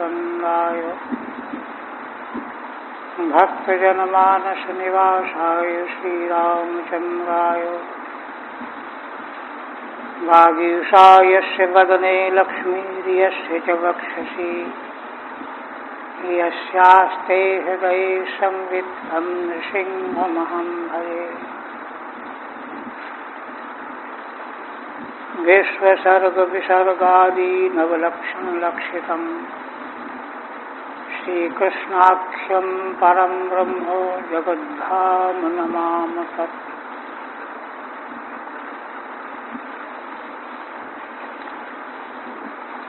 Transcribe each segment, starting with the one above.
वृंदाय भक्तजनमानस निवासाय श्रीरामचंद्राय वागीशायस्य वदने लक्ष्मीर्यस्य च वक्षसि यस्यास्ते हृदये संवित्तं नृसिंहमहं भजे। विश्वसर्गविसर्गादि नवलक्षणलक्षितं श्रीकृष्णाख्यं परं ब्रह्म जगद्धाम नमाम तत्।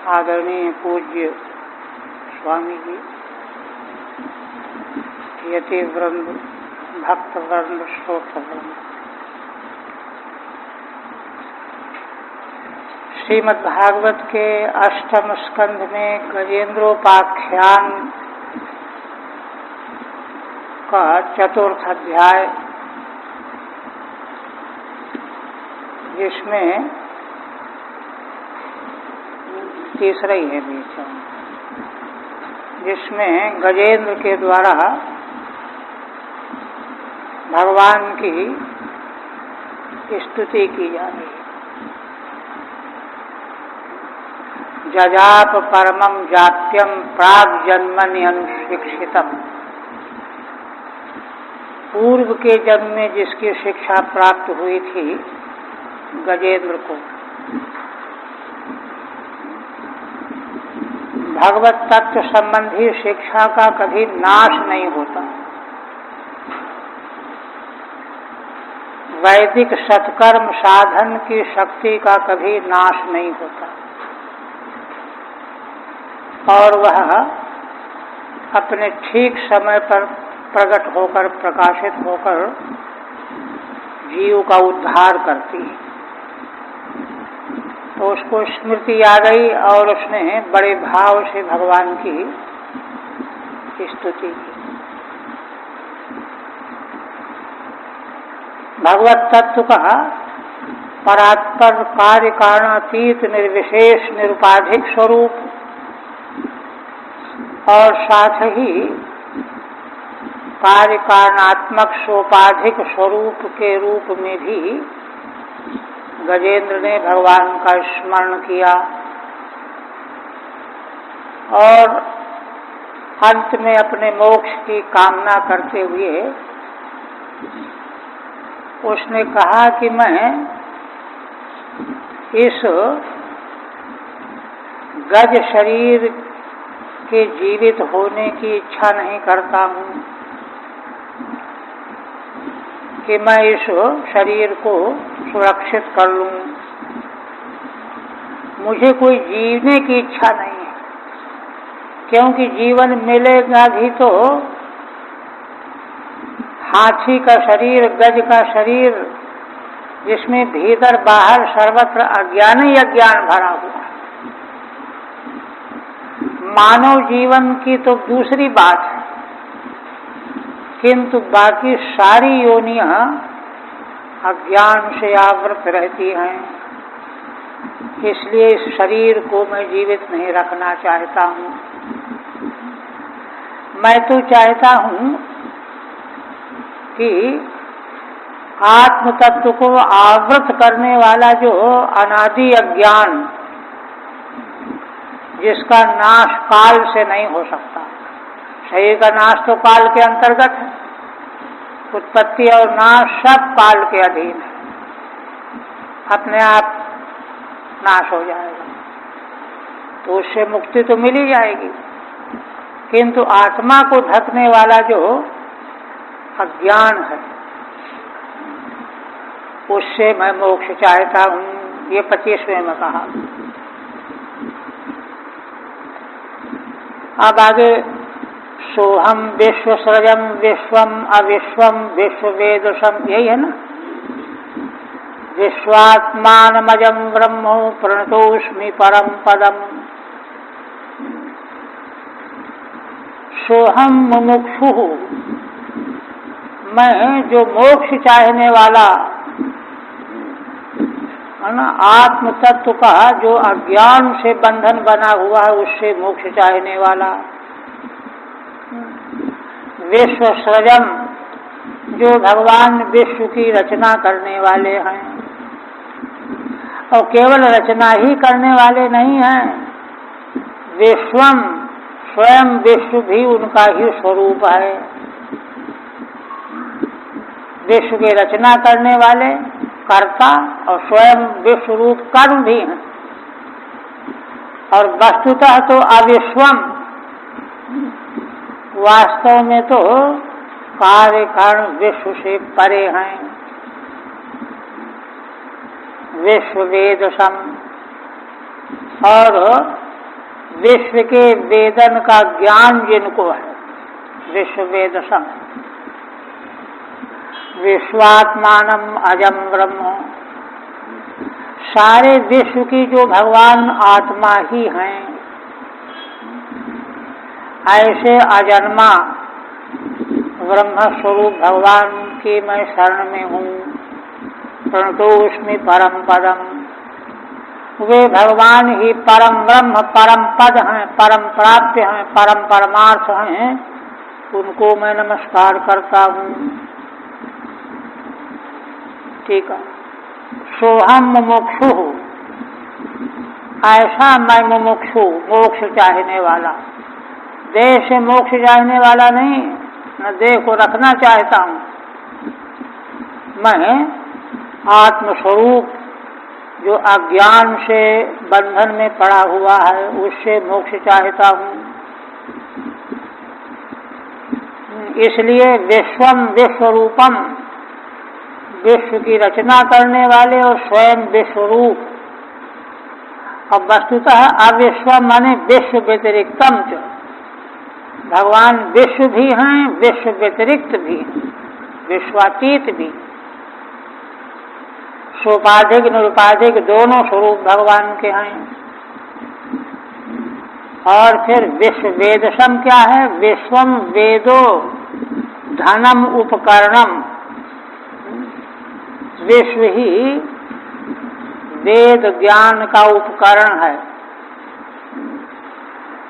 आदरणीय पूज्य स्वामी जी, यति वृंद, भक्त वृंद, श्रोत वृंद, श्रीमद्भागवत के अष्टम स्कंध में गजेंद्रोपाख्यान का चतुर्थ अध्याय, जिसमें तीसरा ही है बीच, जिसमें गजेंद्र के द्वारा भगवान की स्तुति की जा रही है। जजाप परमं जाप्यम प्राग जन्मनि अनुशिक्षितम, पूर्व के जन्म में जिसकी शिक्षा प्राप्त हुई थी गजेंद्र को, भगवत तत्व संबंधी शिक्षा का कभी नाश नहीं होता। वैदिक सत्कर्म साधन की शक्ति का कभी नाश नहीं होता और वह अपने ठीक समय पर प्रकट होकर, प्रकाशित होकर जीव का उद्धार करती है। तो उसको स्मृति आ गई और उसने बड़े भाव से भगवान की स्तुति की। भगवत तत्व का परात्पर कार्य कारणातीत निर्विशेष निरुपाधिक स्वरूप और साथ ही कार्य कारणात्मक सोपाधिक स्वरूप के रूप में भी गजेंद्र ने भगवान का स्मरण किया और अंत में अपने मोक्ष की कामना करते हुए उसने कहा कि मैं इस गज शरीर के जीवित होने की इच्छा नहीं करता हूँ कि मैं इस शरीर को सुरक्षित कर लूँ। मुझे कोई जीने की इच्छा नहीं है, क्योंकि जीवन मिलेगा भी तो हाथी का शरीर, गज का शरीर, जिसमें भीतर बाहर सर्वत्र अज्ञान ही अज्ञान भरा हुआ है। मानव जीवन की तो दूसरी बात है, किंतु बाकी सारी योनियां अज्ञान से आवृत रहती हैं। इसलिए इस शरीर को मैं जीवित नहीं रखना चाहता हूँ। मैं तो चाहता हूँ कि आत्म तत्व को आवृत करने वाला जो अनादि अज्ञान, जिसका नाश काल से नहीं हो सकता, शरीर का नाश तो काल के अंतर्गत है, उत्पत्ति और नाश सब काल के अधीन है, अपने आप नाश हो जाएगा, तो उससे मुक्ति तो मिल ही जाएगी। किंतु आत्मा को ढकने वाला जो अज्ञान है, उससे मैं मोक्ष चाहता हूँ। ये 25वें में कहा। अब आगे सोहम विश्वसृजम विश्वम अविश्वम विश्ववेदसम, यही है ना। विश्वात्मानमजं ब्रह्मो प्रणतोस्मि परम पदम। सोहम मुमुक्षु, मैं जो मोक्ष चाहने वाला है ना, आत्म तत्व का जो अज्ञान से बंधन बना हुआ है उससे मोक्ष चाहने वाला। विश्व सृजन, जो भगवान विश्व की रचना करने वाले हैं, और केवल रचना ही करने वाले नहीं हैं, विश्वम, स्वयं विश्व भी उनका ही स्वरूप है। विश्व की रचना करने वाले कर्ता और स्वयं विश्व रूप कर्म भी हैं। और वस्तुतः तो अविश्वम, वास्तव में तो कार्य कारण विश्व से परे हैं। विश्व वेदसम, और विश्व के वेदन का ज्ञान जिनको है, विश्व वेदसम। विश्वात्मानम अजम ब्रह्म, सारे विश्व की जो भगवान आत्मा ही हैं, ऐसे अजन्मा ब्रह्म स्वरूप भगवान की मैं शरण में हूँ। प्रणतोस्मि परम पदम, वे भगवान ही परम ब्रह्म, परम पद हैं, परम प्राप्य हैं, परम परमार्थ हैं, उनको मैं नमस्कार करता हूँ। ठीक है। सोहम मुमुक्षु, ऐसा मैं मुमुक्षु, मोक्ष चाहने वाला, देह से मोक्ष चाहने वाला नहीं, न देह को रखना चाहता हूँ। मैं आत्मस्वरूप जो अज्ञान से बंधन में पड़ा हुआ है उससे मोक्ष चाहता हूँ। इसलिए विश्वम विश्वरूपम, विश्व की रचना करने वाले और स्वयं विश्वरूप। अब वस्तुतः अविश्व माने विश्व व्यतिरिक्तम च, भगवान विश्व भी हैं, विश्व व्यतिरिक्त भी हैं, विश्वातीत भी। सोपाधिक निरुपाधिक दोनों स्वरूप भगवान के हैं। और फिर विश्व वेदसम क्या है? विश्वम वेदो धनम उपकरणम, विश्व ही वेद ज्ञान का उपकरण है।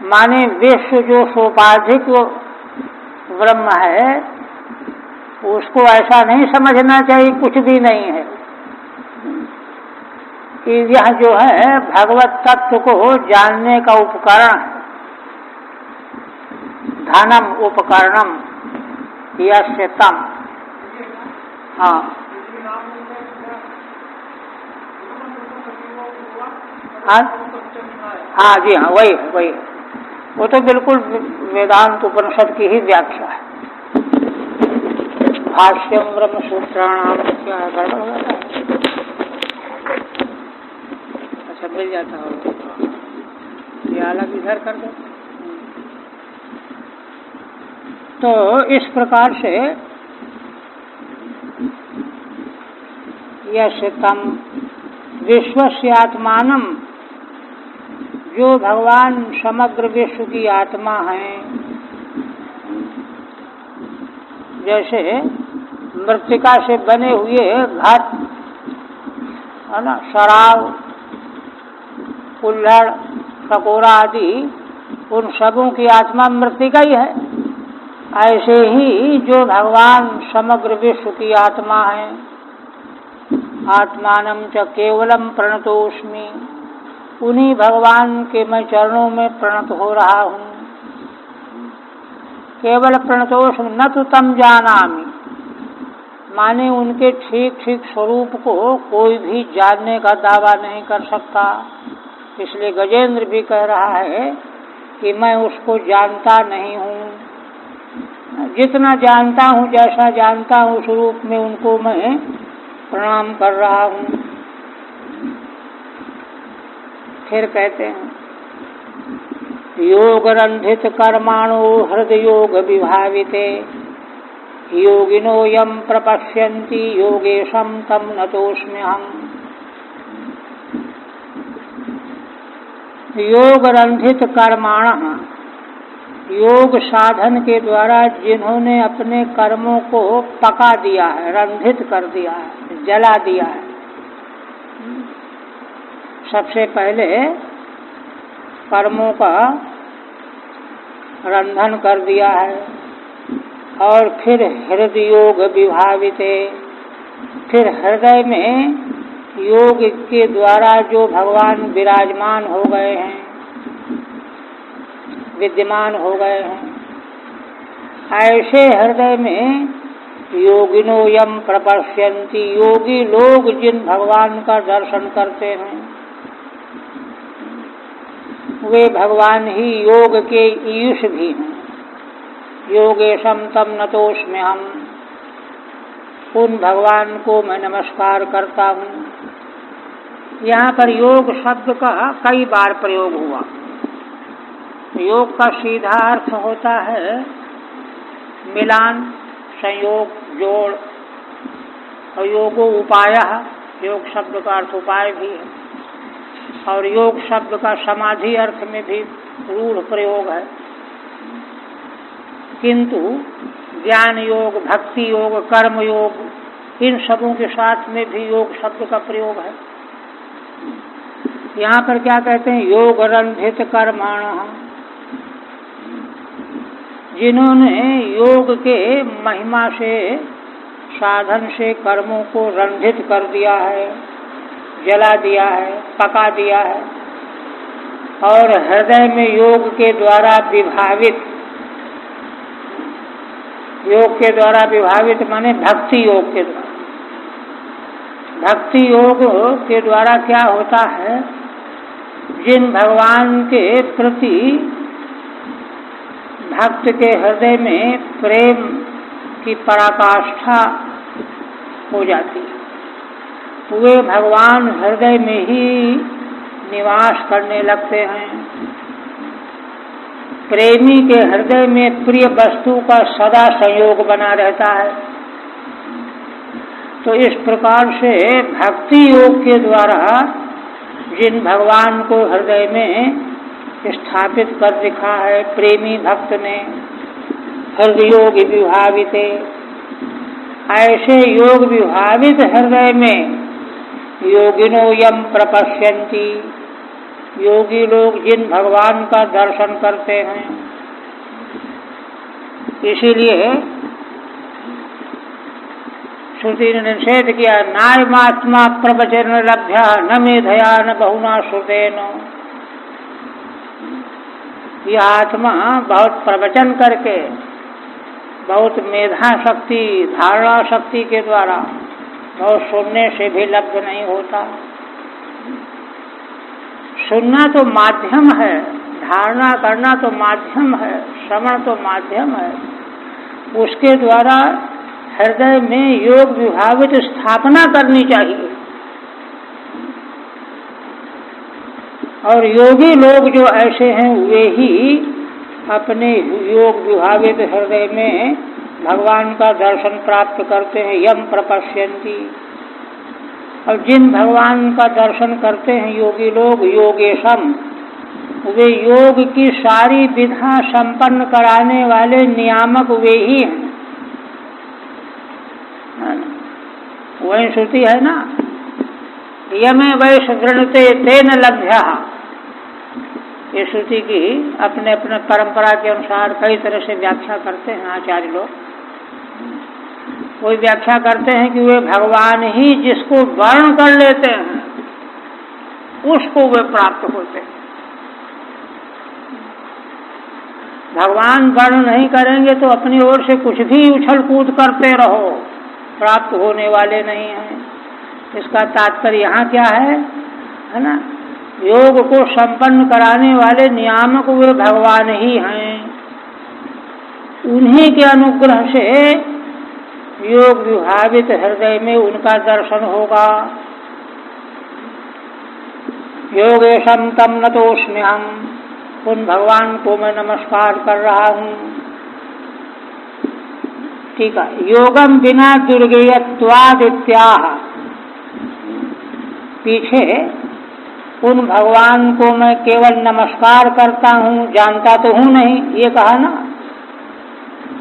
माने विश्व जो सोपाधिक ब्रह्म है उसको ऐसा नहीं समझना चाहिए कुछ भी नहीं है, कि यह जो है भगवत तत्व को जानने का उपकरण है। धनम उपकरणम यस्य तम। हाँ हाँ जी हाँ, वही है, वही है। वो तो बिल्कुल वेदांत उपनिषद की ही व्याख्या है। भाष्यम ब्रह्म सूत्राणाम क्या है? अच्छा मिल जाता होगा, ये अलग इधर कर दो। तो इस प्रकार से यस्य तम विश्वस्यात्मानम, जो भगवान समग्र विश्व की आत्मा है। जैसे मृत्तिका से बने हुए घट है ना, शराब, कुल्हड़, ककोरा आदि, उन सबों की आत्मा मृत्तिका ही है। ऐसे ही जो भगवान समग्र विश्व की आत्मा है, आत्मानम च केवलम प्रणतोस्मि, उन्हीं भगवान के मैं चरणों में प्रणत हो रहा हूँ। केवल प्रणतोस्मि न तो तम जानामि, माने उनके ठीक ठीक स्वरूप को कोई भी जानने का दावा नहीं कर सकता। इसलिए गजेंद्र भी कह रहा है कि मैं उसको जानता नहीं हूँ। जितना जानता हूँ, जैसा जानता हूँ, उस रूप में उनको मैं प्रणाम कर रहा हूँ। फिर कहते हैं योग रंधित कर्माणो हृदय योग विभाविते, योगिनो यम प्रपश्यन्ति योगेशम तम नतोस्म्यहम्। योग रंधित कर्माण, योग साधन के द्वारा जिन्होंने अपने कर्मों को पका दिया है, रंधित कर दिया है, जला दिया है, सबसे पहले कर्मों का रंधन कर दिया है, और फिर हृदय योग विभावित, फिर हृदय में योग के द्वारा जो भगवान विराजमान हो गए हैं, विद्यमान हो गए हैं, ऐसे हृदय में योगिनो यम प्रपश्यन्ति, योगी लोग जिन भगवान का दर्शन करते हैं वे भगवान ही योग के ईश भी हैं। योगेशम तम नतोस्मि हम, उन भगवान को मैं नमस्कार करता हूँ। यहाँ पर योग शब्द का कई बार प्रयोग हुआ। योग का सीधा अर्थ होता है मिलान, संयोग, जोड़, और योगो उपायः, योग शब्द का अर्थ उपाय भी है, और योग शब्द का समाधि अर्थ में भी रूढ़ प्रयोग है। किंतु ज्ञान योग, भक्ति योग, कर्म योग, इन सबों के साथ में भी योग शब्द का प्रयोग है। यहाँ पर क्या कहते हैं? योग रंधित कर्माणः, जिन्होंने योग के महिमा से, साधन से कर्मों को रंधित कर दिया है, जला दिया है, पका दिया है, और हृदय में योग के द्वारा विभावित, योग के द्वारा विभावित माने भक्ति योग के द्वारा। भक्ति योग के द्वारा क्या होता है? जिन भगवान के प्रति भक्त के हृदय में प्रेम की पराकाष्ठा हो जाती है, वे भगवान हृदय में ही निवास करने लगते हैं। प्रेमी के हृदय में प्रिय वस्तु का सदा संयोग बना रहता है। तो इस प्रकार से भक्ति योग के द्वारा जिन भगवान को हृदय में स्थापित कर रखा है प्रेमी भक्त ने, हृदय योग विभावित, ऐसे योग विभावित हृदय में योगिनो यम प्रपश्यन्ति, योगी लोग जिन भगवान का दर्शन करते हैं। इसीलिए श्रुति ने निषेध किया, नायमात्मा प्रवचन लभ्या न मेधया न बहुना श्रुतेन। यह आत्मा बहुत प्रवचन करके, बहुत मेधा शक्ति, धारणा शक्ति के द्वारा, बहुत सुनने से भी लब्ध नहीं होता। सुनना तो माध्यम है, धारणा करना तो माध्यम है, श्रवण तो माध्यम है। उसके द्वारा हृदय में योग विभावित स्थापना करनी चाहिए। और योगी लोग जो ऐसे हैं वे ही अपने योग विभावित हृदय में भगवान का दर्शन प्राप्त करते हैं। यम प्रपश्यन्ति, और जिन भगवान का दर्शन करते हैं योगी लोग, योगेशम, वे योग की सारी विधा संपन्न कराने वाले नियामक वे ही हैं। वही श्रुति है ना, यमे वैश गृणते तेन लभ्या। ये श्रुति की अपने अपने परंपरा के अनुसार कई तरह से व्याख्या करते हैं आचार्य लोग। कोई व्याख्या करते हैं कि वे भगवान ही जिसको वर्ण कर लेते हैं उसको वे प्राप्त होते हैं। भगवान वर्ण नहीं करेंगे तो अपनी ओर से कुछ भी उछल कूद करते रहो, प्राप्त होने वाले नहीं हैं। इसका तात्पर्य यहाँ क्या है ना? योग को संपन्न कराने वाले नियामक वे भगवान ही हैं। उन्हीं के अनुग्रह से योग विभावित हृदय में उनका दर्शन होगा। योगेशम तम नतोस्मि हम, उन भगवान को मैं नमस्कार कर रहा हूँ। ठीक है। योगम बिना दुर्गेयत्वादित्याह, पीछे उन भगवान को मैं केवल नमस्कार करता हूँ, जानता तो हूँ नहीं, ये कहा ना।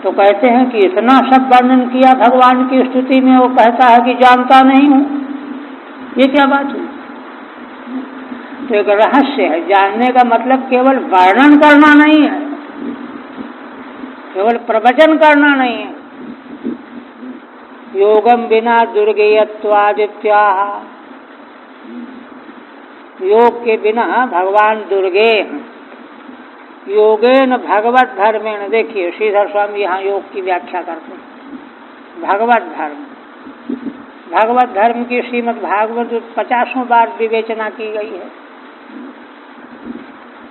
तो कहते हैं कि इतना सब वर्णन किया भगवान की स्तुति में, वो कहता है कि जानता नहीं हूँ। ये क्या बात हुई? तो एक रहस्य है। जानने का मतलब केवल वर्णन करना नहीं है, केवल प्रवचन करना नहीं है। योगम बिना दुर्गेयत्वादित्या, योग के बिना भगवान दुर्गे। योगेन भगवत धर्मेण, देखिए श्रीधर स्वामी यहाँ योग की व्याख्या करते हैं। भगवत धर्म, भगवत धर्म की श्रीमद् भागवत 50 बार विवेचना की गई है।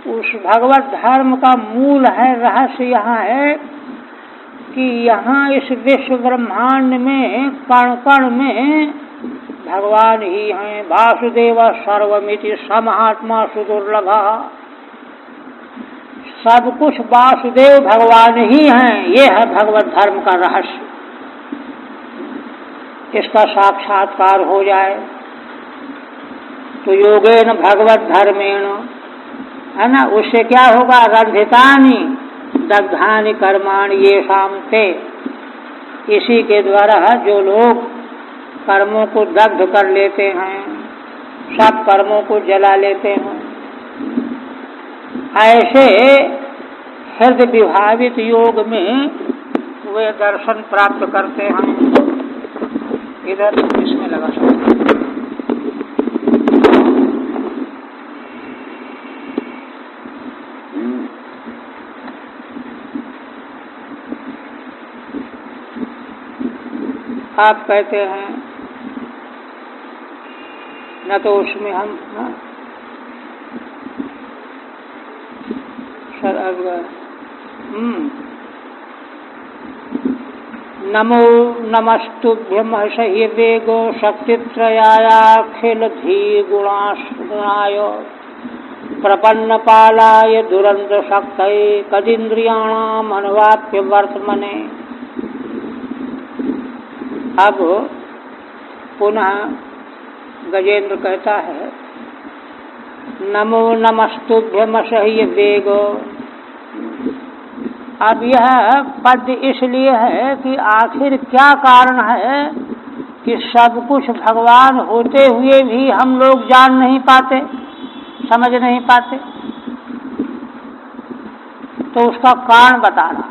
उस भगवत धर्म का मूल है, रहस्य यहाँ है कि यहाँ इस विश्व ब्रह्मांड में कण कण में भगवान ही हैं। वासुदेव सर्वमिति समहात्मा सुदुर्लभ, सब कुछ वासुदेव भगवान ही हैं। ये है भगवत धर्म का रहस्य। इसका साक्षात्कार हो जाए तो योगेन भगवत धर्मेण, है ना, उससे क्या होगा? रंधितानि दग्धानि कर्माणि येषां ते, इसी के द्वारा जो लोग कर्मों को दग्ध कर लेते हैं, सब कर्मों को जला लेते हैं, ऐसे हृदय विभावित योग में वे दर्शन प्राप्त करते हैं। इधर इसमें लगा सकते हैं। आप कहते हैं न, तो उसमें हम नमो नमस्तुभ्यं हर्षहि वेगो शक्तित्रयायाखिल धी गुणाय प्रपन्नपालाय दुरंत शक्तये कदिन्द्रियाणाम अनुवाप्य वर्तमने। अब पुनः गजेंद्र कहता है नमो नमस्तुभ्यं हर्षहि वेगो। अब यह पद इसलिए है कि आखिर क्या कारण है कि सब कुछ भगवान होते हुए भी हम लोग जान नहीं पाते, समझ नहीं पाते। तो उसका कारण बता रहा।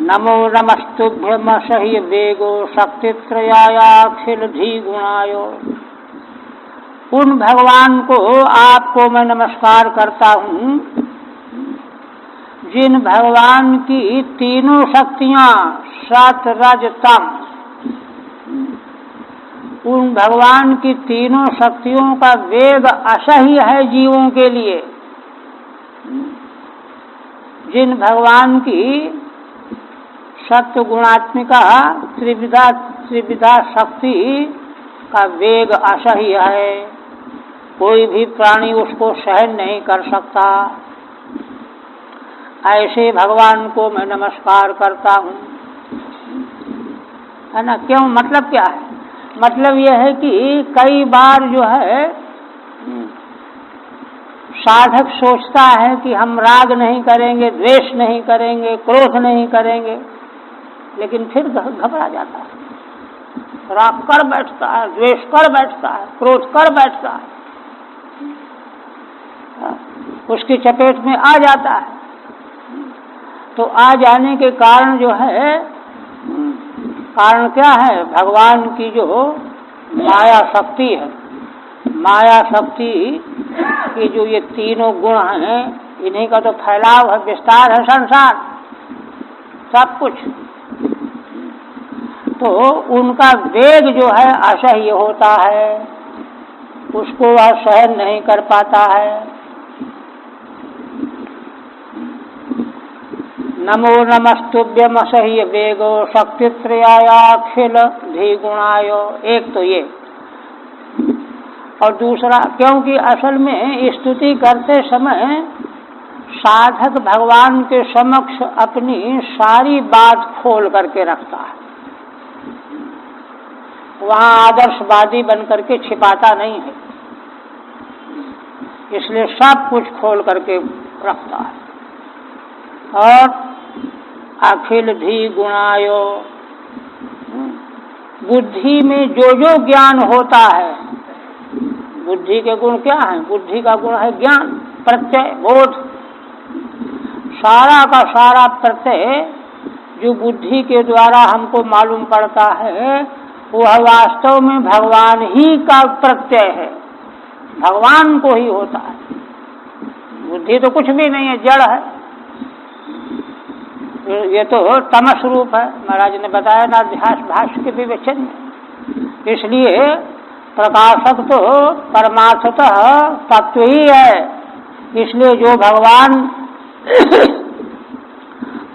नमो नमस्तुभ्यं हर्षहि वेगो शक्तित्रयायाखिल धी गुणायो। उन भगवान को, आपको मैं नमस्कार करता हूँ जिन भगवान की तीनों शक्तियां सत रज तम, उन भगवान की तीनों शक्तियों का वेग असह्य है जीवों के लिए। जिन भगवान की सत्व गुणात्मिका त्रिविधा शक्ति का वेग असह्य है, कोई भी प्राणी उसको सहन नहीं कर सकता, ऐसे भगवान को मैं नमस्कार करता हूँ, है ना। क्यों? मतलब क्या है? मतलब यह है कि कई बार जो है साधक सोचता है कि हम राग नहीं करेंगे, द्वेष नहीं करेंगे, क्रोध नहीं करेंगे, लेकिन फिर घबरा जाता है, राग कर बैठता है, द्वेष कर बैठता है, क्रोध कर बैठता है, उसकी चपेट में आ जाता है। तो आ जाने के कारण जो है, कारण क्या है? भगवान की जो माया शक्ति है, माया शक्ति की जो ये तीनों गुण हैं, इन्हीं का तो फैलाव है, विस्तार है संसार, सब कुछ। तो उनका वेग जो है असह्य होता है, उसको वह सहन नहीं कर पाता है। नमो नमस्तुभ्यं असह्य वेगो शक्तित्रयायाखिल धी गुणायो। एक तो ये, और दूसरा क्योंकि असल में स्तुति करते समय साधक भगवान के समक्ष अपनी सारी बात खोल करके रखता है, वहाँ आदर्शवादी बन करके छिपाता नहीं है, इसलिए सब कुछ खोल करके रखता है। और अखिल धी गुणायो, बुद्धि में जो जो ज्ञान होता है, बुद्धि के गुण क्या है? बुद्धि का गुण है ज्ञान, प्रत्यय, बोध। सारा का सारा प्रत्यय जो बुद्धि के द्वारा हमको मालूम पड़ता है वह वास्तव में भगवान ही का प्रत्यय है, भगवान को ही होता है। बुद्धि तो कुछ भी नहीं है, जड़ है। ये तो तमस रूप है, महाराज ने बताया ना अध्यास भाष्य के विवेचन में। इसलिए प्रकाशक तो परमार्थतः तत्व ही है। इसलिए जो भगवान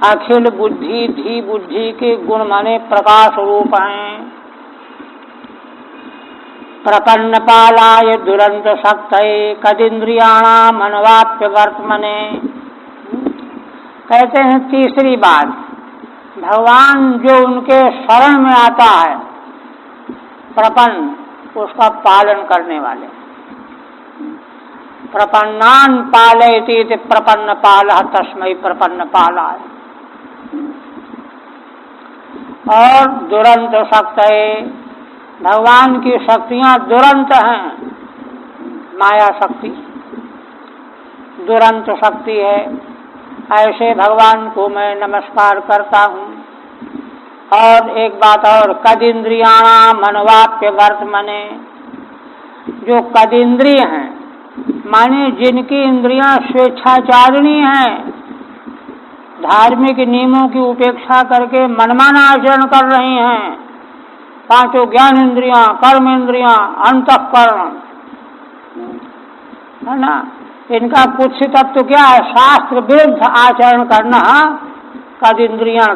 अखिल बुद्धि धी बुद्धि के गुण माने प्रकाश रूप हैं। प्रपन्न पालाय दुरंत शक्तये कदिन्द्रियाणाम अनवाप्य वर्तमने। कहते हैं तीसरी बात, भगवान जो उनके शरण में आता है, प्रपन्न, उसका पालन करने वाले। प्रपन्नान पालयति प्रपन्न पालः तस्मै प्रपन्न पालाय। और दुरंत शक्तये, भगवान की शक्तियां दुरंत हैं। माया शक्ति दुरंत शक्ति है। ऐसे भगवान को मैं नमस्कार करता हूँ। और एक बात और, कदिन्द्रियाणाम अनवाप्य वर्तमने, जो कदिन्द्रिय हैं माने जिनकी इंद्रियां स्वेच्छाचारिणी हैं, धार्मिक नियमों की उपेक्षा करके मनमाना आचरण कर रही हैं, पांचों ज्ञान इंद्रियां, कर्म इंद्रियां, अंतःकरण, है ना, इनका कुछ तत्व क्या है? शास्त्र विरुद्ध आचरण करना कदिन्द्रियां।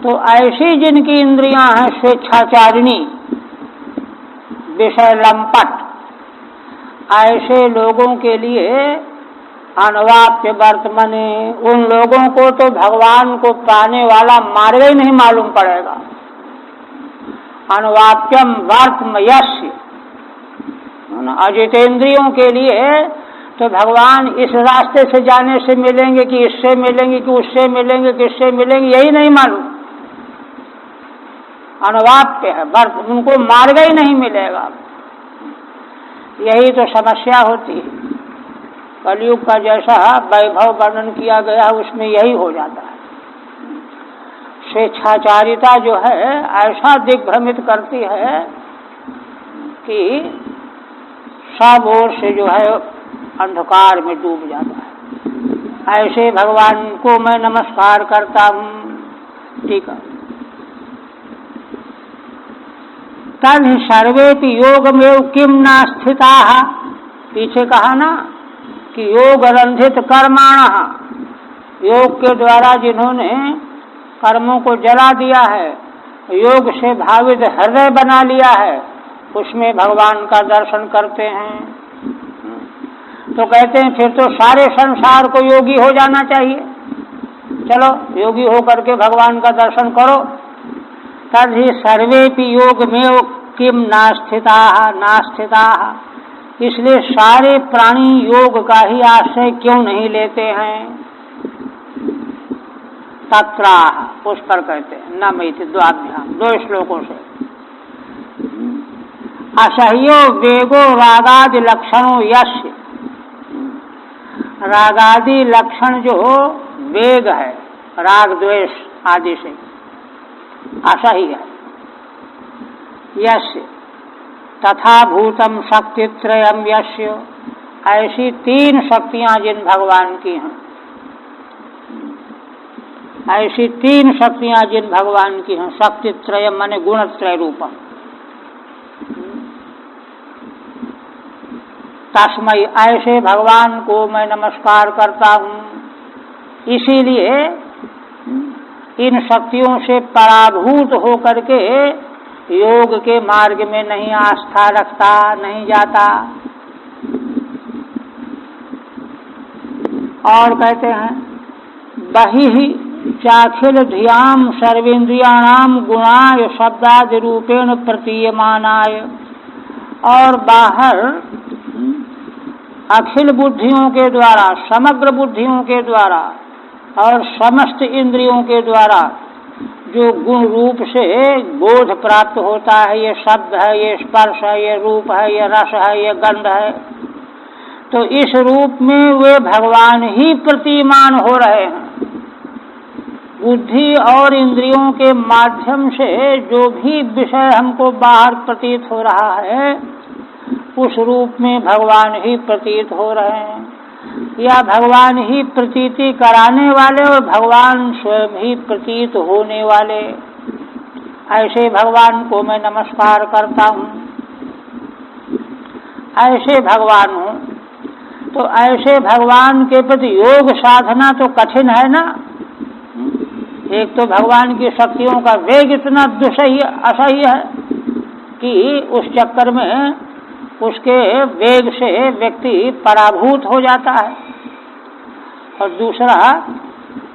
तो ऐसी जिनकी इंद्रियां हैं स्वेच्छाचारिणी, विषय लंपट, ऐसे लोगों के लिए अनवाप्य वर्तमने, उन लोगों को तो भगवान को पाने वाला मार्ग ही नहीं मालूम पड़ेगा। अनवाप्यम वर्तमयस्य, अजितेंद्रियों के लिए तो भगवान इस रास्ते से जाने से मिलेंगे कि इससे मिलेंगे कि उससे मिलेंगे, किससे मिलेंगे, यही नहीं मालूम। अनवाप्य है, उनको मार्ग ही नहीं मिलेगा। यही तो समस्या होती है। कलयुग का जैसा वैभव वर्णन किया गया उसमें यही हो जाता है। स्वेच्छाचारिता जो है ऐसा दिग्भ्रमित करती है कि सब ओर से जो है अंधकार में डूब जाता है। ऐसे भगवान को मैं नमस्कार करता हूँ। ठीक है। तद सर्वेपि योगमेव किम न स्थिताः, पीछे कहा ना कि योग रंधित कर्माणः, योग के द्वारा जिन्होंने कर्मों को जला दिया है, योग से भावित हृदय बना लिया है, उसमें भगवान का दर्शन करते हैं। तो कहते हैं फिर तो सारे संसार को योगी हो जाना चाहिए। चलो योगी हो करके भगवान का दर्शन करो। तद्धि सर्वेपि योगमेव किम नास्थिताः नास्थिताः, इसलिए सारे प्राणी योग का ही आश्रय क्यों नहीं लेते हैं? तत्राह, उस पर कहते हैं नमैति द्वाभ्याम, 2 श्लोकों से। असह्यो वेगो रागादि लक्षणों यस्य, रागादि लक्षण जो वेग है, राग द्वेष आदि से असह्य है। यस्य तथा भूतम शक्तित्रयम यस्य, ऐसी 3 शक्तियां जिन भगवान की हैं, ऐसी 3 शक्तियां जिन भगवान की हैं, शक्तित्रयम माने गुणत्रय रूपम। तस्मै, ऐसे भगवान को मैं नमस्कार करता हूँ। इसीलिए इन शक्तियों से पराभूत होकर के योग के मार्ग में नहीं आस्था रखता, नहीं जाता। और कहते हैं बहिः चाखिल धियाम सर्वेन्द्रियाणाम गुणाय शब्दादि रूपेण प्रतीयमानाय, और बाहर अखिल बुद्धियों के द्वारा, समग्र बुद्धियों के द्वारा और समस्त इंद्रियों के द्वारा जो गुण रूप से बोध प्राप्त होता है, ये शब्द है, ये स्पर्श है, ये रूप है, ये रस है, ये गंध है, तो इस रूप में वे भगवान ही प्रतीयमान हो रहे हैं। बुद्धि और इंद्रियों के माध्यम से जो भी विषय हमको बाहर प्रतीत हो रहा है, उस रूप में भगवान ही प्रतीत हो रहे हैं, या भगवान ही प्रतीति कराने वाले और भगवान स्वयं ही प्रतीत होने वाले। ऐसे भगवान को मैं नमस्कार करता हूँ, ऐसे भगवान हूँ। तो ऐसे भगवान के प्रति योग साधना तो कठिन है ना। एक तो भगवान की शक्तियों का वेग इतना असह्य है कि उस चक्कर में उसके वेग से व्यक्ति पराभूत हो जाता है, और दूसरा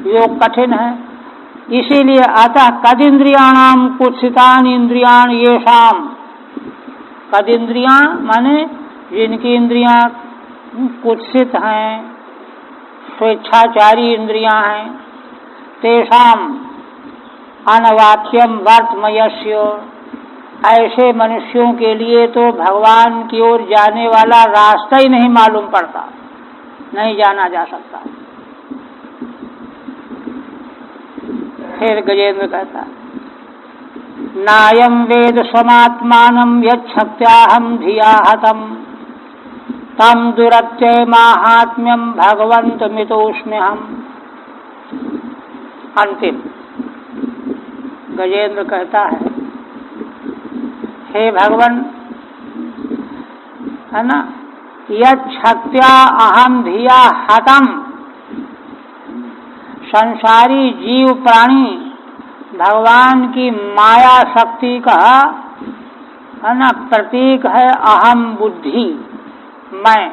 योग कठिन है। इसीलिए अतः कदिंद्रियाणाम कुत्सितान इंद्रियाण येषाम, कदिंद्रियां माने जिनकी इंद्रियां कुत्सित हैं, स्वेच्छाचारी इंद्रियां हैं, तेषाम अनवाप्यम वर्तमयस्य, ऐसे मनुष्यों के लिए तो भगवान की ओर जाने वाला रास्ता ही नहीं मालूम पड़ता, नहीं जाना जा सकता। फिर गजेंद्र कहता, नायम वेद स्वमात्मानं यच्छक्त्याहं धिया हतम तम दुरत्यय माहात्म्यम भगवन्तमितोऽस्म्यहम्। अंतिम गजेंद्र कहता है, हे भगवान, है ना, यच्छक्त्या अहम धिया हतम, संसारी जीव प्राणी भगवान की माया शक्ति का, है ना, प्रतीक है अहम बुद्धि, मैं।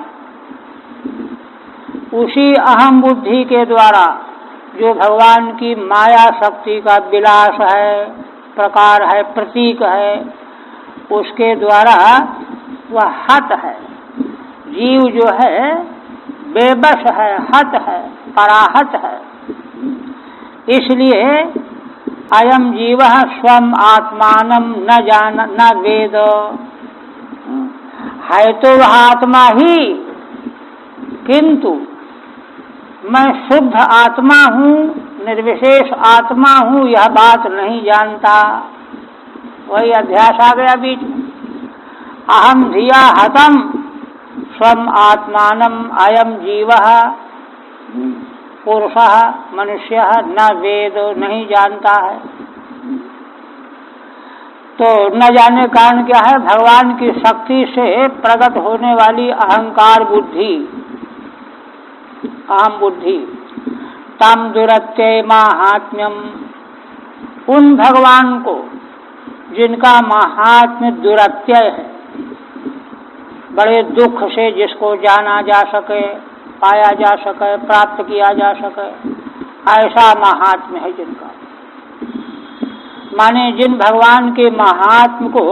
उसी अहम बुद्धि के द्वारा जो भगवान की माया शक्ति का विलास है, प्रकार है, प्रतीक है, उसके द्वारा वह हत है। जीव जो है बेबस है, हत है, पराहत है। इसलिए अयम जीव स्वम आत्मानं न जान न वेद, है तो वह आत्मा ही, किंतु मैं शुद्ध आत्मा हूँ, निर्विशेष आत्मा हूँ, यह बात नहीं जानता। वही अध्यास आ गया बीच में। अहम धिया हतम स्वम आत्मानम अयम जीवः पुरुषः मनुष्यः न वेद, नहीं जानता है। तो न जाने कारण क्या है? भगवान की शक्ति से प्रकट होने वाली अहंकार बुद्धि, अहम बुद्धि। तम दुरत्यय माहात्म्यम, उन भगवान को जिनका महात्म्य दुरत्यय है, बड़े दुख से जिसको जाना जा सके, पाया जा सके, प्राप्त किया जा सके, ऐसा महात्म्य है जिनका। माने जिन भगवान के महात्म्य को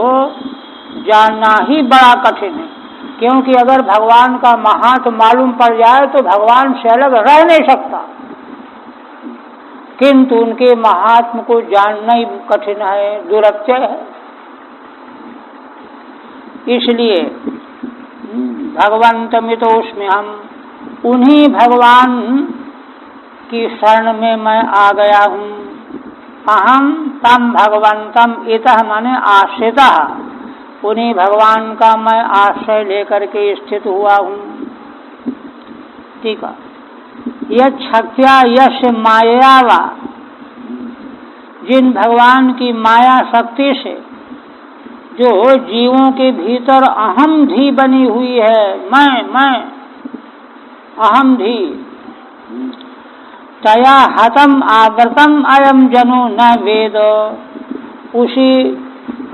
जानना ही बड़ा कठिन है, क्योंकि अगर भगवान का महात्म्य मालूम पड़ जाए तो भगवान से अलग रह नहीं सकता, किंतु उनके महात्म्य को जानना ही कठिन है, दुरत्यय है। इसलिए भगवन्तमितोऽस्म्यहम्, उन्हीं भगवान की शरण में मैं आ गया हूँ। अहम तम भगवंतम, इतः माने आश्रितः, उन्हीं भगवान का मैं आश्रय लेकर के स्थित हुआ हूँ। ठीक है। यच्छक्त्या यस्य माया वा, जिन भगवान की माया शक्ति से जो जीवों के भीतर अहम धी बनी हुई है, मैं अहम धी, तया हतम आवृतम अयम जनो न वेद, उसी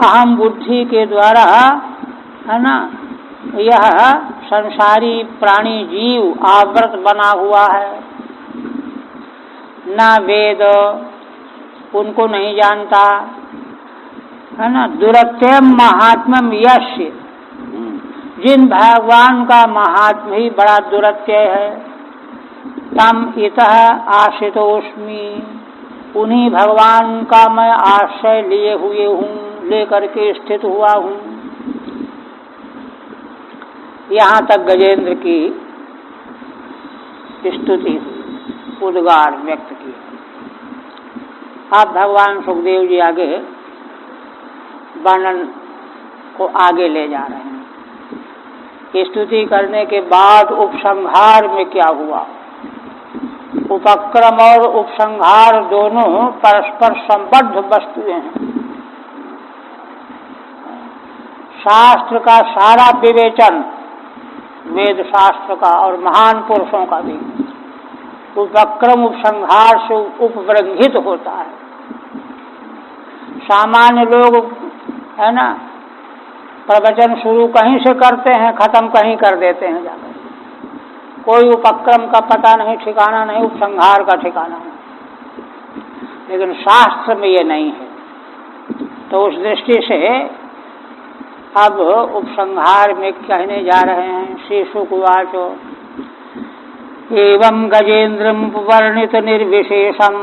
अहम बुद्धि के द्वारा, है ना, यह संसारी प्राणी जीव आवृत बना हुआ है। न वेद, उनको नहीं जानता, है ना। दुरत्यम महात्म्यम यस्य, जिन भगवान का महात्म्य ही बड़ा दुरत्यय है। तम इतः आश्रितोऽस्मि, उन्हीं भगवान का मैं आश्रय लिए हुए हूँ, लेकर के स्थित हुआ हूँ। यहाँ तक गजेंद्र की स्तुति उद्गार व्यक्त की। अब भगवान सुखदेव जी आगे वर्णन को आगे ले जा रहे हैं। स्तुति करने के बाद उपसंहार में क्या हुआ? उपक्रम और उपसंहार दोनों परस्पर संबद्ध वस्तुएं हैं। शास्त्र का सारा विवेचन, वेद शास्त्र का और महान पुरुषों का भी उपक्रम उपसंहार से उपबृंहित होता है। सामान्य लोग है ना, प्रवचन शुरू कहीं से करते हैं, खत्म कहीं कर देते हैं जाकर। कोई उपक्रम का पता नहीं, ठिकाना नहीं, उपसंहार का ठिकाना नहीं। लेकिन शास्त्र में ये नहीं है। तो उस दृष्टि से अब उपसंहार में कहने जा रहे हैं। श्री शुकवाचो एवं गजेन्द्रम वर्णित निर्विशेषम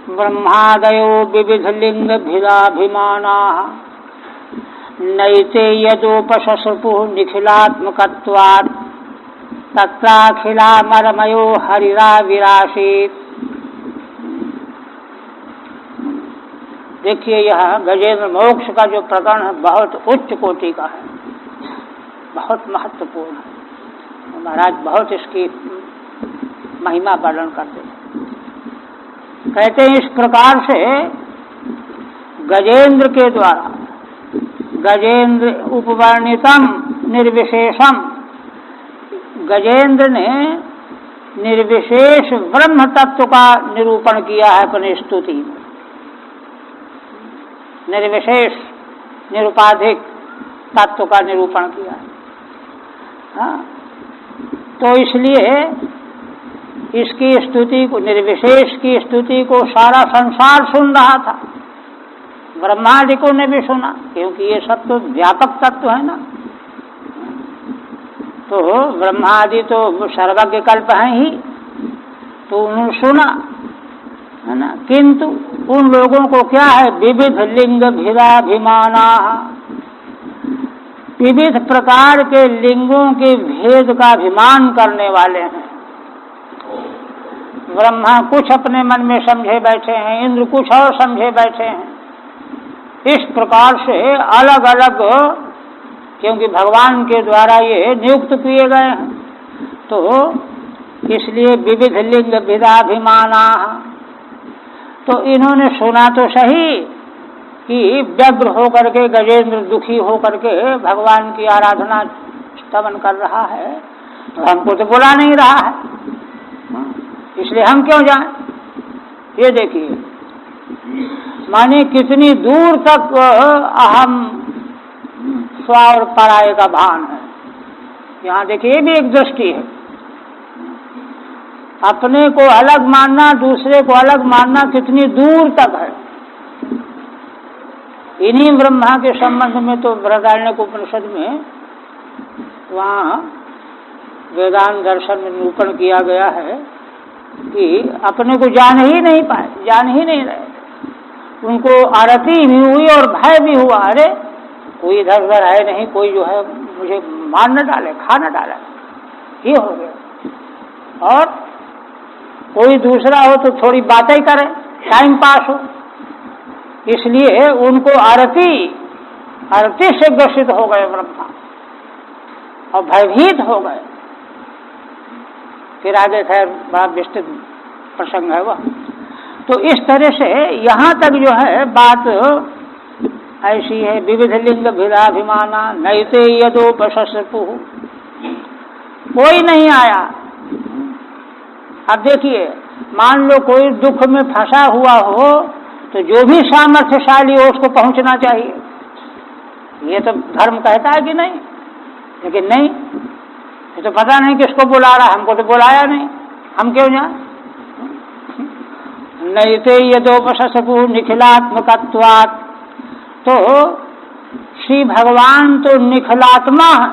ब्रह्मादयो विविध लिंग भिदाभिमाना नैते यदोपशसृपु निखिलात्मकत्वात् तत्राखिलामरमयो हरिराविरासीत्। देखिए, यह गजेंद्र मोक्ष का जो प्रकरण है बहुत उच्च कोटि का है, बहुत महत्वपूर्ण है। महाराज बहुत इसकी महिमा वर्णन करते हैं। कहते हैं इस प्रकार से गजेंद्र के द्वारा, गजेंद्र उपवर्णितम निर्विशेषम, गजेंद्र ने निर्विशेष ब्रह्म तत्व का निरूपण किया है अपनी स्तुति में। निर्विशेष निरुपाधिक तत्व का निरूपण किया है। हाँ, तो इसलिए इसकी स्तुति को, निर्विशेष की स्तुति को सारा संसार सुन रहा था। ब्रह्मादिकों ने भी सुना, क्योंकि ये सब तो व्यापक तत्व है ना। तो ब्रह्मादि तो सर्वज्ञ कल्प हैं ही, तो उन्होंने सुना है ना। किंतु उन लोगों को क्या है? विविध लिंग भिदाभिमाना, विविध प्रकार के लिंगों के भेद का अभिमान करने वाले हैं। ब्रह्मा कुछ अपने मन में समझे बैठे हैं, इंद्र कुछ और समझे बैठे हैं। इस प्रकार से अलग अलग, क्योंकि भगवान के द्वारा ये नियुक्त किए गए हैं, तो इसलिए विविध लिंग भिदाभिमाना। तो इन्होंने सुना तो सही कि व्यग्र होकर के गजेंद्र दुखी होकर के भगवान की आराधना स्तवन कर रहा है, तो हमको तो बुला नहीं रहा है, इसलिए हम क्यों जाएं? ये देखिए, माने कितनी दूर तक अहम स्व और पराये का भान है। यहाँ देखिए, ये भी एक दृष्टि है। अपने को अलग मानना, दूसरे को अलग मानना कितनी दूर तक है। इन्हीं ब्रह्मा के संबंध में तो बृहदारण्यक उपनिषद में वहाँ वेदांत दर्शन में निरूपण किया गया है कि अपने को जान ही नहीं पाए, जान ही नहीं रहे। उनको आरती भी हुई और भय भी हुआ, अरे कोई इधर उधर है नहीं, कोई जो है मुझे मार न डाले, खा न डाले, ये हो गया। और कोई दूसरा हो तो थोड़ी बातें करे, टाइम पास हो, इसलिए उनको आरती से ग्रसित हो गए ब्रह्मा और भयभीत हो गए। फिर आगे खैर बड़ा विस्तृत प्रसंग है वह। तो इस तरह से यहाँ तक जो है बात ऐसी है। विविध लिंग भिदाभिमाना नैते यदोपशसृपु, कोई नहीं आया। अब देखिए, मान लो कोई दुख में फंसा हुआ हो तो जो भी सामर्थ्यशाली हो उसको पहुंचना चाहिए, ये तो धर्म कहता है कि नहीं। लेकिन नहीं, ये तो पता नहीं किसको बुला रहा, हमको तो बुलाया नहीं, हम क्यों जाएं? नैते यदोपशसृपु निखिलात्मकत्वात्, तो श्री भगवान तो निखिलात्मा है,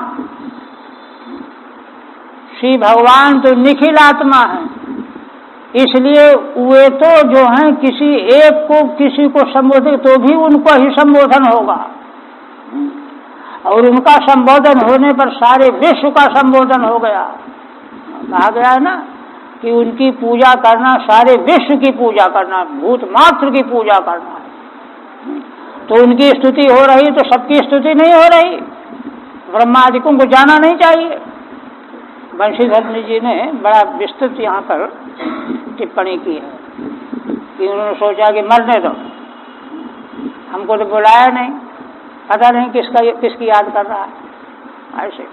श्री भगवान तो निखिल आत्मा है। इसलिए वे तो जो हैं किसी एक को किसी को संबोधित तो भी उनको ही संबोधन होगा, और उनका संबोधन होने पर सारे विश्व का संबोधन हो गया। कहा गया है ना कि उनकी पूजा करना सारे विश्व की पूजा करना, भूत मात्र की पूजा करना है। तो उनकी स्तुति हो रही तो सबकी स्तुति नहीं हो रही, ब्रह्मादिकों को जाना नहीं चाहिए। बंशीधर जी ने बड़ा विस्तृत यहाँ पर टिप्पणी की है कि उन्होंने सोचा कि मरने दो, हमको तो बुलाया नहीं, पता नहीं किसकी याद कर रहा है। ऐसे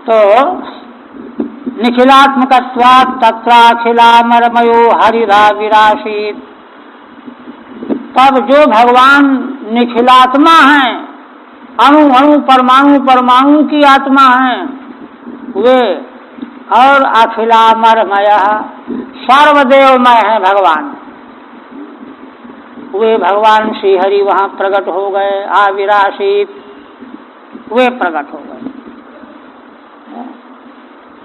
तो निखिलात्मकत्वात् तत्राखिलामरमयो हरिरा विराशीत। तब जो भगवान निखिलात्मा हैं, अणु अणु परमाणु परमाणु की आत्मा हैं वे, और अखिलामरमय सर्वदेवमय है भगवान, वे भगवान श्री हरि वहां प्रकट हो गए। आविराशित वे प्रकट हो गए।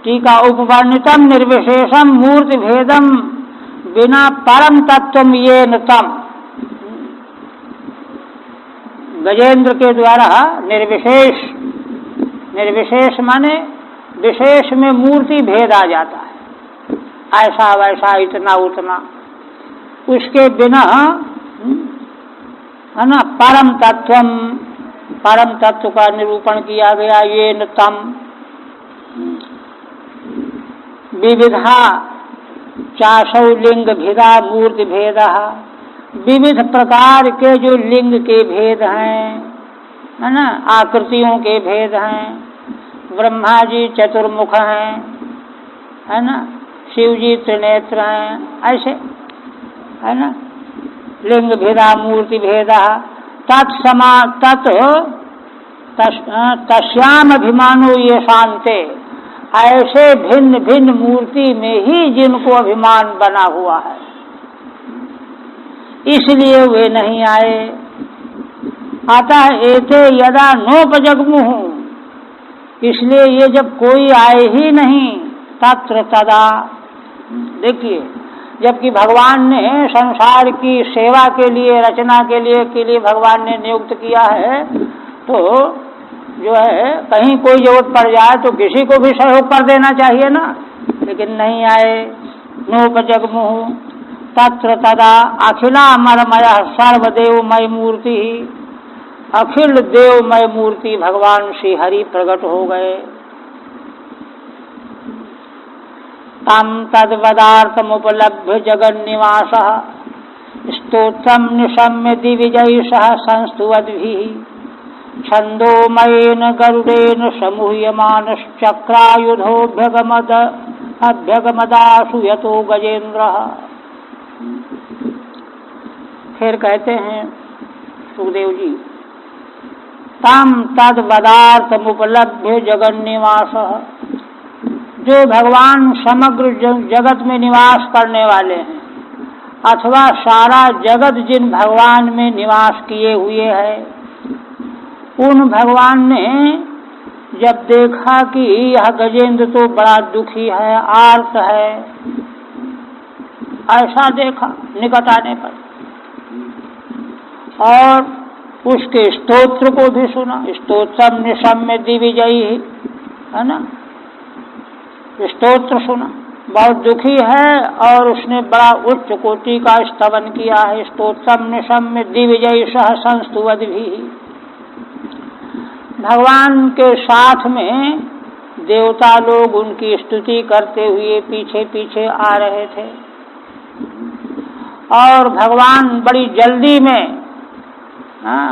टीका उपवर्णितम निर्विशेषम मूर्ति भेदम बिना परम तत्व ये नतम। गजेंद्र के द्वारा निर्विशेष, निर्विशेष माने विशेष में मूर्ति भेद आ जाता है, ऐसा वैसा इतना उतना, उसके बिना है ना परम तत्वम, परम तत्व का निरूपण किया गया। ये नतम विविधा चाशौ लिंग भेदा मूर्ति भेद, विविध प्रकार के जो लिंग के भेद हैं, है ना, आकृतियों के भेद हैं। ब्रह्मा जी चतुर्मुख हैं, है ना, शिव जी त्रिनेत्र हैं, ऐसे है ना, लिंग भेदा मूर्ति भेदा तत्समा तस्याम अभिमानो ये शांते। ऐसे भिन्न भिन्न मूर्ति में ही जिनको अभिमान बना हुआ है, इसलिए वे नहीं आए। अतः एते यदा नोपजगमुहु, इसलिए ये जब कोई आए ही नहीं, तत्र तदा, देखिए जबकि भगवान ने संसार की सेवा के लिए, रचना के लिए भगवान ने नियुक्त किया है, तो जो है कहीं कोई जरूरत पड़ जाए तो किसी को भी सहयोग कर देना चाहिए ना, लेकिन नहीं आए। नोपजगमुहु तत्र तदा अखिलामरमय सर्वदेवमय मूर्ति, अखिल देवमय मूर्ति भगवान श्री हरि प्रकट हो गए। तम तद्वदार्थमुपलभ्य जगन्निवासः स्तोत्रम निशम्य दिविजयिषः संस्तुवद्भिः छन्दोमयेन गरुडेन समूह्यमानश्चक्रायुधोऽभ्यगमदाशु यतो गजेन्द्रः। फिर कहते हैं सुखदेव जी, तम तद्वदार्थमुपलभ्य जगन्निवासः, जो भगवान समग्र जगत में निवास करने वाले हैं, अथवा सारा जगत जिन भगवान में निवास किए हुए है, उन भगवान ने जब देखा कि यह गजेंद्र तो बड़ा दुखी है, आर्त है, ऐसा देखा निकट आने पर, और उसके स्तोत्र को भी सुना। स्तोत्रम निशम्य दिविजयी, है ना, स्तोत्र सुना। बहुत दुखी है और उसने बड़ा उच्च कोटि का स्तवन किया है। स्तोत्रम निशम्य दिविजयिषः संस्तुवद्भिः, भगवान के साथ में देवता लोग उनकी स्तुति करते हुए पीछे पीछे आ रहे थे, और भगवान बड़ी जल्दी में,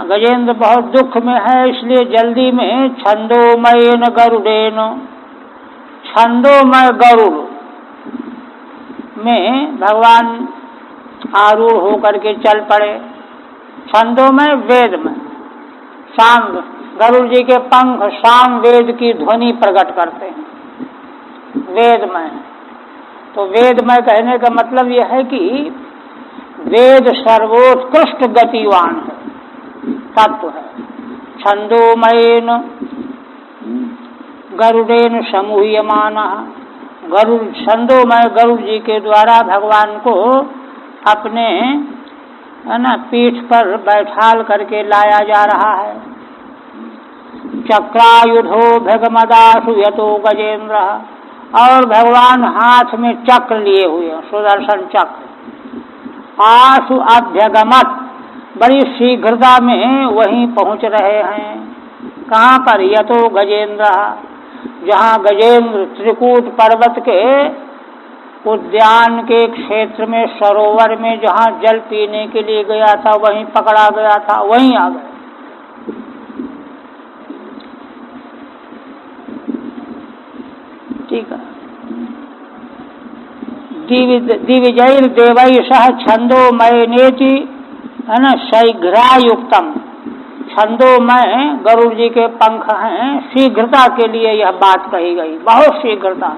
गजेंद्र बहुत दुख में है, इसलिए जल्दी में छंदोमयेन गरुडेन, छंदोमय गरुड़ में भगवान आरूढ़ होकर के चल पड़े। छंदोमय वेद में, शाम गरुड़ जी के पंख शाम वेद की ध्वनि प्रकट करते हैं, वेदमय। तो वेदमय कहने का मतलब यह है कि वेद सर्वोत्कृष्ट गतिवान है, तत्व है। छंदोमयेन गरुडेन समूह्यमानः, गरुड़ छंदोमय गरुड़ जी के द्वारा भगवान को अपने है ना पीठ पर बैठाल करके लाया जा रहा है। चक्रायुधो भगमदासु यतो गजेंद्र, और भगवान हाथ में चक्र लिए हुए सुदर्शन चक्र। आशु अभ्यगमत, बड़ी शीघ्रता में वहीं पहुंच रहे हैं। कहाँ पर? यतो गजेंद्र, जहाँ गजेंद्र त्रिकूट पर्वत के उद्यान के क्षेत्र में सरोवर में जहाँ जल पीने के लिए गया था वहीं पकड़ा गया था, वहीं आ गए। ठीक है। दिविजैर देवै सह छंदोमय नेति, है ना, शीघ्रायुक्तम, छंदोमय गरुड़ जी के पंख हैं, शीघ्रता के लिए यह बात कही गई, बहुत शीघ्रता।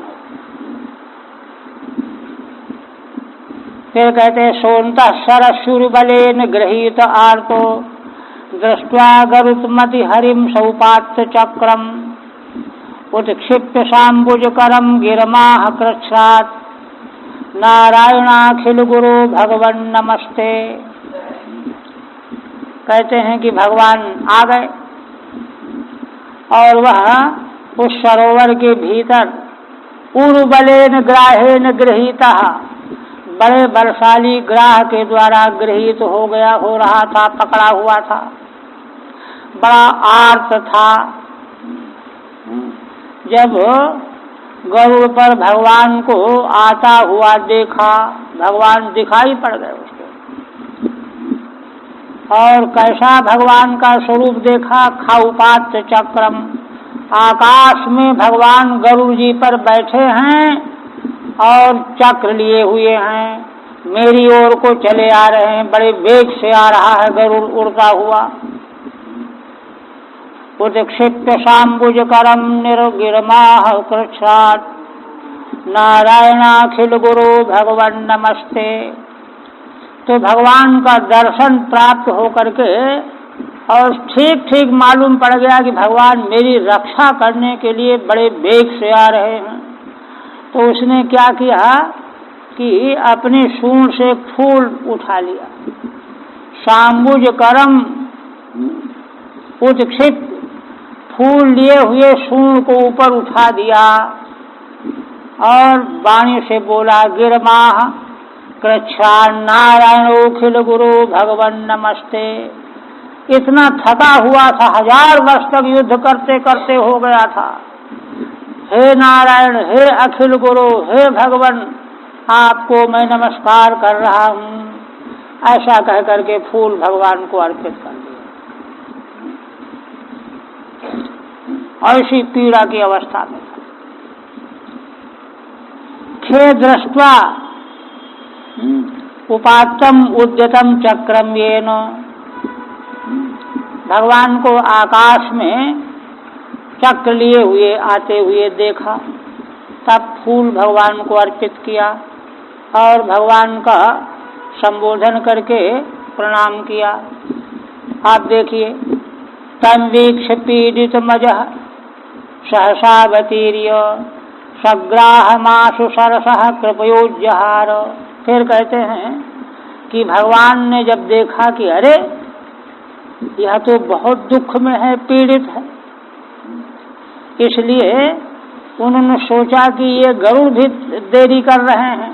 फिर कहते हैं सोन्त सरशुरबलेन गृहीत आर्तो दृष्ट्वा गरुत्मति हरिम सौपात्र चक्रम उत्क्षिप्त शाम्बुजकरम गिरमाह कृच्छ्रात् नारायणाखिल गुरु भगवन नमस्ते। कहते हैं कि भगवान आ गए और वह उस सरोवर के भीतर उर्बलेन ग्राहेन गृहीता, बड़े बलशाली ग्राह के द्वारा गृहीत हो रहा था, पकड़ा हुआ था, बड़ा आर्त था। जब गरुड़ पर भगवान को आता हुआ देखा, भगवान दिखाई पड़ गए उसको, और कैसा भगवान का स्वरूप देखा? खाउपात्र चक्रम, आकाश में भगवान गरुड़ जी पर बैठे हैं और चक्र लिए हुए हैं, मेरी ओर को चले आ रहे हैं, बड़े वेग से आ रहा है गरुड़ उड़ता हुआ। उत्क्षिप्त शाम्बुजकरम निर्गिरमाह कृच्छ्रात् नारायणाखिल गुरु भगवन नमस्ते। तो भगवान का दर्शन प्राप्त होकर के और ठीक ठीक मालूम पड़ गया कि भगवान मेरी रक्षा करने के लिए बड़े वेग से आ रहे हैं। तो उसने क्या किया कि अपनी सूंड से फूल उठा लिया, शाम्बुज करम उत्क्षिप्त, फूल लिए हुए सूंड को ऊपर उठा दिया और वाणी से बोला गिरमाह कृच्छ्रा नारायणोखिल गुरु भगवन नमस्ते। इतना थका हुआ था, 1000 वर्ष तक युद्ध करते करते हो गया था। हे नारायण, हे अखिल गुरु, हे भगवान, आपको मैं नमस्कार कर रहा हूँ, ऐसा कह करके फूल भगवान को अर्पित कर दिया। ऐसी पीड़ा की अवस्था में खे दृष्ट्वा उपात्तम उद्यतम चक्रम येन, भगवान को आकाश में चक्र लिए हुए आते हुए देखा, तब फूल भगवान को अर्पित किया और भगवान का संबोधन करके प्रणाम किया। आप देखिए, तम वीक्ष पीड़ित मजः सहसावतीर्य सग्राहमाशु सरसः कृपयोज्जहार। फिर कहते हैं कि भगवान ने जब देखा कि अरे यह तो बहुत दुख में है, पीड़ित है, इसलिए उन्होंने सोचा कि ये गरुड़ भी देरी कर रहे हैं।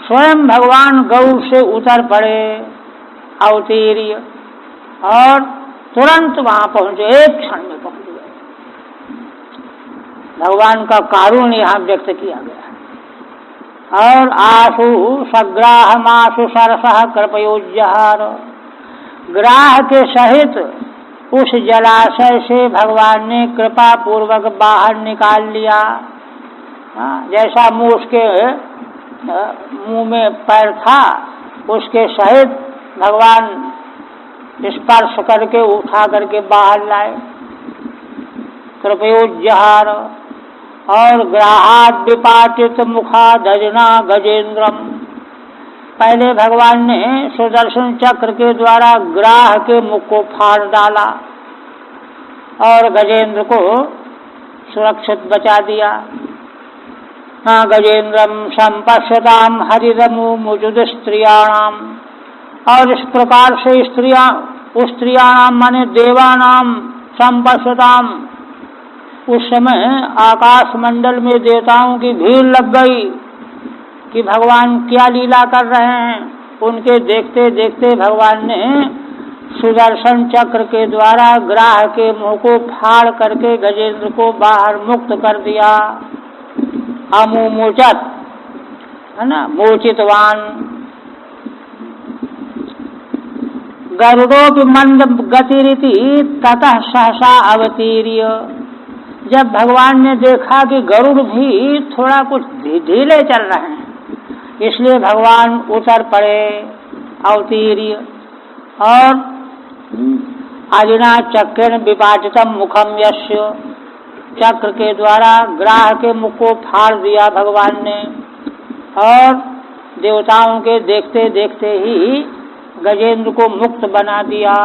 स्वयं भगवान गरुड़ से उतर पड़े अवतीर्य और तुरंत वहां पहुंचे, एक क्षण में पहुंच गए। भगवान का कारुण्य यहाँ व्यक्त किया गया है। और आशु सग्राहमाशु सरसः कृपयोज्जहार, ग्राह के सहित उस जलाशय से भगवान ने कृपा पूर्वक बाहर निकाल लिया। जैसा मूस के मुंह में पैर था, उसके सहित भगवान स्पर्श करके उठा करके बाहर लाए, कृपयोज्जहार। और ग्राहाद विपाटित मुखा दजना गजेंद्रम, पहले भगवान ने सुदर्शन चक्र के द्वारा ग्राह के मुख को फाड़ डाला और गजेंद्र को सुरक्षित बचा दिया। गजेन्द्रम संपश्यताम हरिदमु मुजुद स्त्रियाणाम। और इस प्रकार से स्त्रियाणाम माने देवानाम संपश्यताम, उस समय आकाश मंडल में देवताओं की भीड़ लग गई कि भगवान क्या लीला कर रहे हैं। उनके देखते देखते भगवान ने सुदर्शन चक्र के द्वारा ग्राह के मुंह को फाड़ करके गजेंद्र को बाहर मुक्त कर दिया। अमुमोचत है ना, मोचितवान। गरुड़ो की मंद गतिरिति ततः सहसा अवतीर्य। जब भगवान ने देखा कि गरुड़ भी थोड़ा कुछ ढीले चल रहे हैं, इसलिए भगवान उतर पड़े अवतीर्य। और अजिना चक्रेण विपाटितम मुखम यस्य, चक्र के द्वारा ग्राह के मुख को फाड़ दिया भगवान ने। और देवताओं के देखते देखते ही गजेंद्र को मुक्त बना दिया।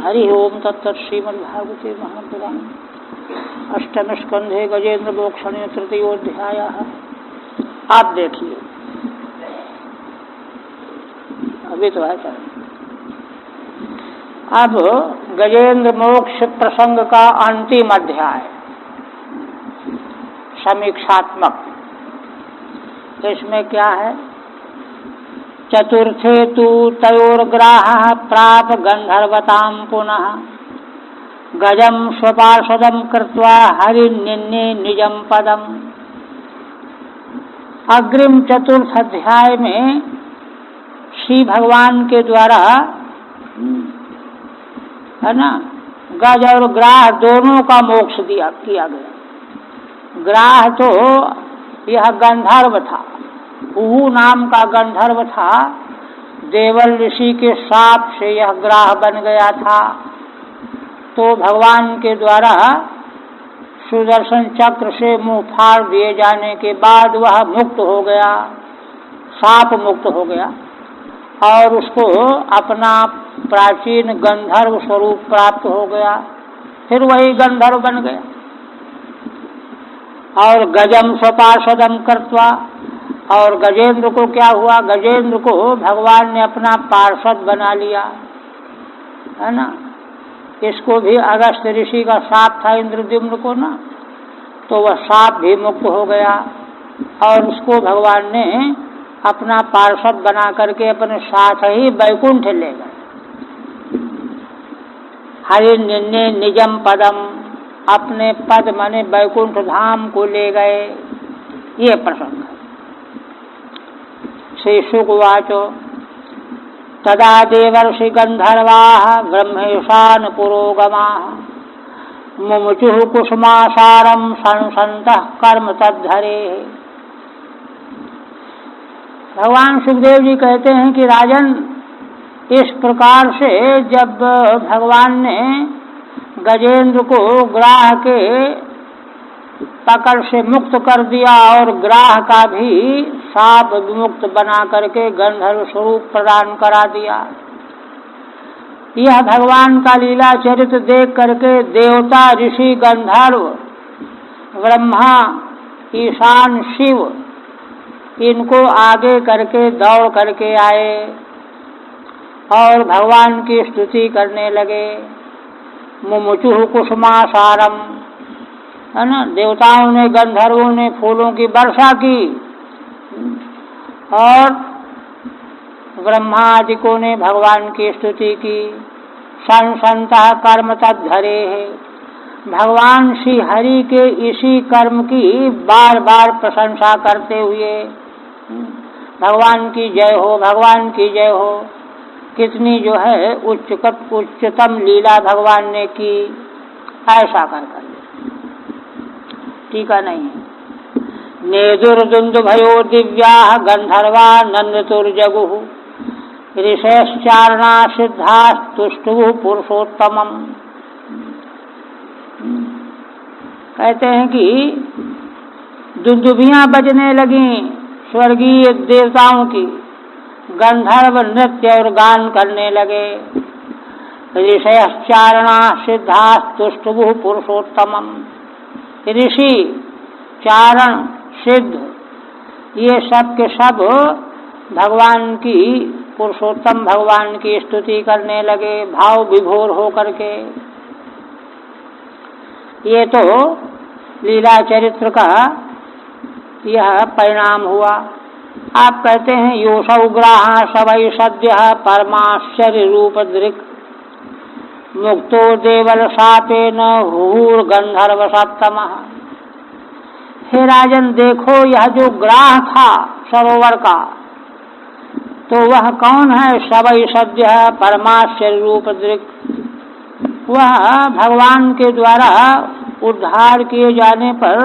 हरि ओम तत्सत्। श्रीमद्भागवते महापुराणे अष्टम स्कंधे गजेंद्र मोक्षणे तृतीयोऽध्यायः। आप देखिए, अभी तो है चल। अब गजेंद्र मोक्ष प्रसंग का अंतिम अध्याय समीक्षात्मक। इसमें क्या है? चतुर्थे तु तयोर्ग्राहः प्राप गंधर्वतां पुनः गजम स्वपार्षदं कृत्वा हरिन्निन्ने निजं पदम। अग्रिम चतुर्थ अध्याय में श्री भगवान के द्वारा है ना, गज और ग्राह दोनों का मोक्ष किया गया। ग्राह तो यह गंधर्व था, उहू नाम का गंधर्व था। देवल ऋषि के शाप से यह ग्राह बन गया था। तो भगवान के द्वारा सुदर्शन चक्र से मुंह फाड़ दिए जाने के बाद वह मुक्त हो गया, शाप मुक्त हो गया और उसको अपना प्राचीन गंधर्व स्वरूप प्राप्त हो गया। फिर वही गंधर्व बन गया। और गजम स्वपार्षदम कृत्वा, और गजेंद्र को क्या हुआ? गजेंद्र को भगवान ने अपना पार्षद बना लिया, है ना। इसको भी अगस्त ऋषि का शाप था इंद्रद्युम्न को ना, तो वह शाप भी मुक्त हो गया और उसको भगवान ने अपना पार्षद बना करके अपने साथ ही वैकुंठ ले गए। हरिन्निन्ने निजम पदम, अपने पद माने वैकुंठ धाम को ले गए। ये प्रसंग है। श्री शुकवाचो तदा देवर्षि गंधर्वाः ब्रह्मेशान पुरोगमाः मुमुचुः कुसुमासारं संसन्तः कर्म तद्धरे। भगवान सुखदेव जी कहते हैं कि राजन, इस प्रकार से जब भगवान ने गजेंद्र को ग्राह के पकड़ से मुक्त कर दिया और ग्राह का भी शाप विमुक्त बना करके गंधर्व स्वरूप प्रदान करा दिया, यह भगवान का लीला चरित्र देख करके देवता, ऋषि, गंधर्व, ब्रह्मा, ईशान, शिव इनको आगे करके दौड़ करके आए और भगवान की स्तुति करने लगे। मुमुचुः कुसुमासारम, है ना। देवताओं ने, गंधर्वों ने फूलों की वर्षा की और ब्रह्मा आदिकों ने भगवान की स्तुति की। संसन्तः कर्म तद्धरे है, भगवान श्री हरि के इसी कर्म की बार बार प्रशंसा करते हुए भगवान की जय हो, भगवान की जय हो। कितनी जो है उच्चतम लीला भगवान ने की, ऐसा कर कर। टीका नहीं है। नेदुर्दुन्दुभयो दिव्याः गंधर्वा नंदतुर्जगुः ऋषयश्चारणा सिद्धास्तुष्टुः पुरुषोत्तमम्। कहते हैं कि दुंदुभियां बजने लगी स्वर्गीय देवताओं की, गंधर्व नृत्य और गान करने लगे। ऋषयश्चारणा सिद्धास्तुष्टुः पुरुषोत्तमम्, ऋषि चारण सिद्ध, ये सब के सब भगवान की, पुरुषोत्तम भगवान की स्तुति करने लगे भाव विभोर हो करके। ये तो लीला चरित्र का यह परिणाम हुआ। आप कहते हैं योसौ ग्राह सवै सद्य परमाश्चर्य रूप दृक् मुक्तो देवल शापेन हुर गंधर्व सप्तमः। हे राजन, देखो यह जो ग्राह था सरोवर का, तो वह कौन है? सवै सद्य परमाश्चर्य रूप दृक्, वह भगवान के द्वारा उद्धार किए जाने पर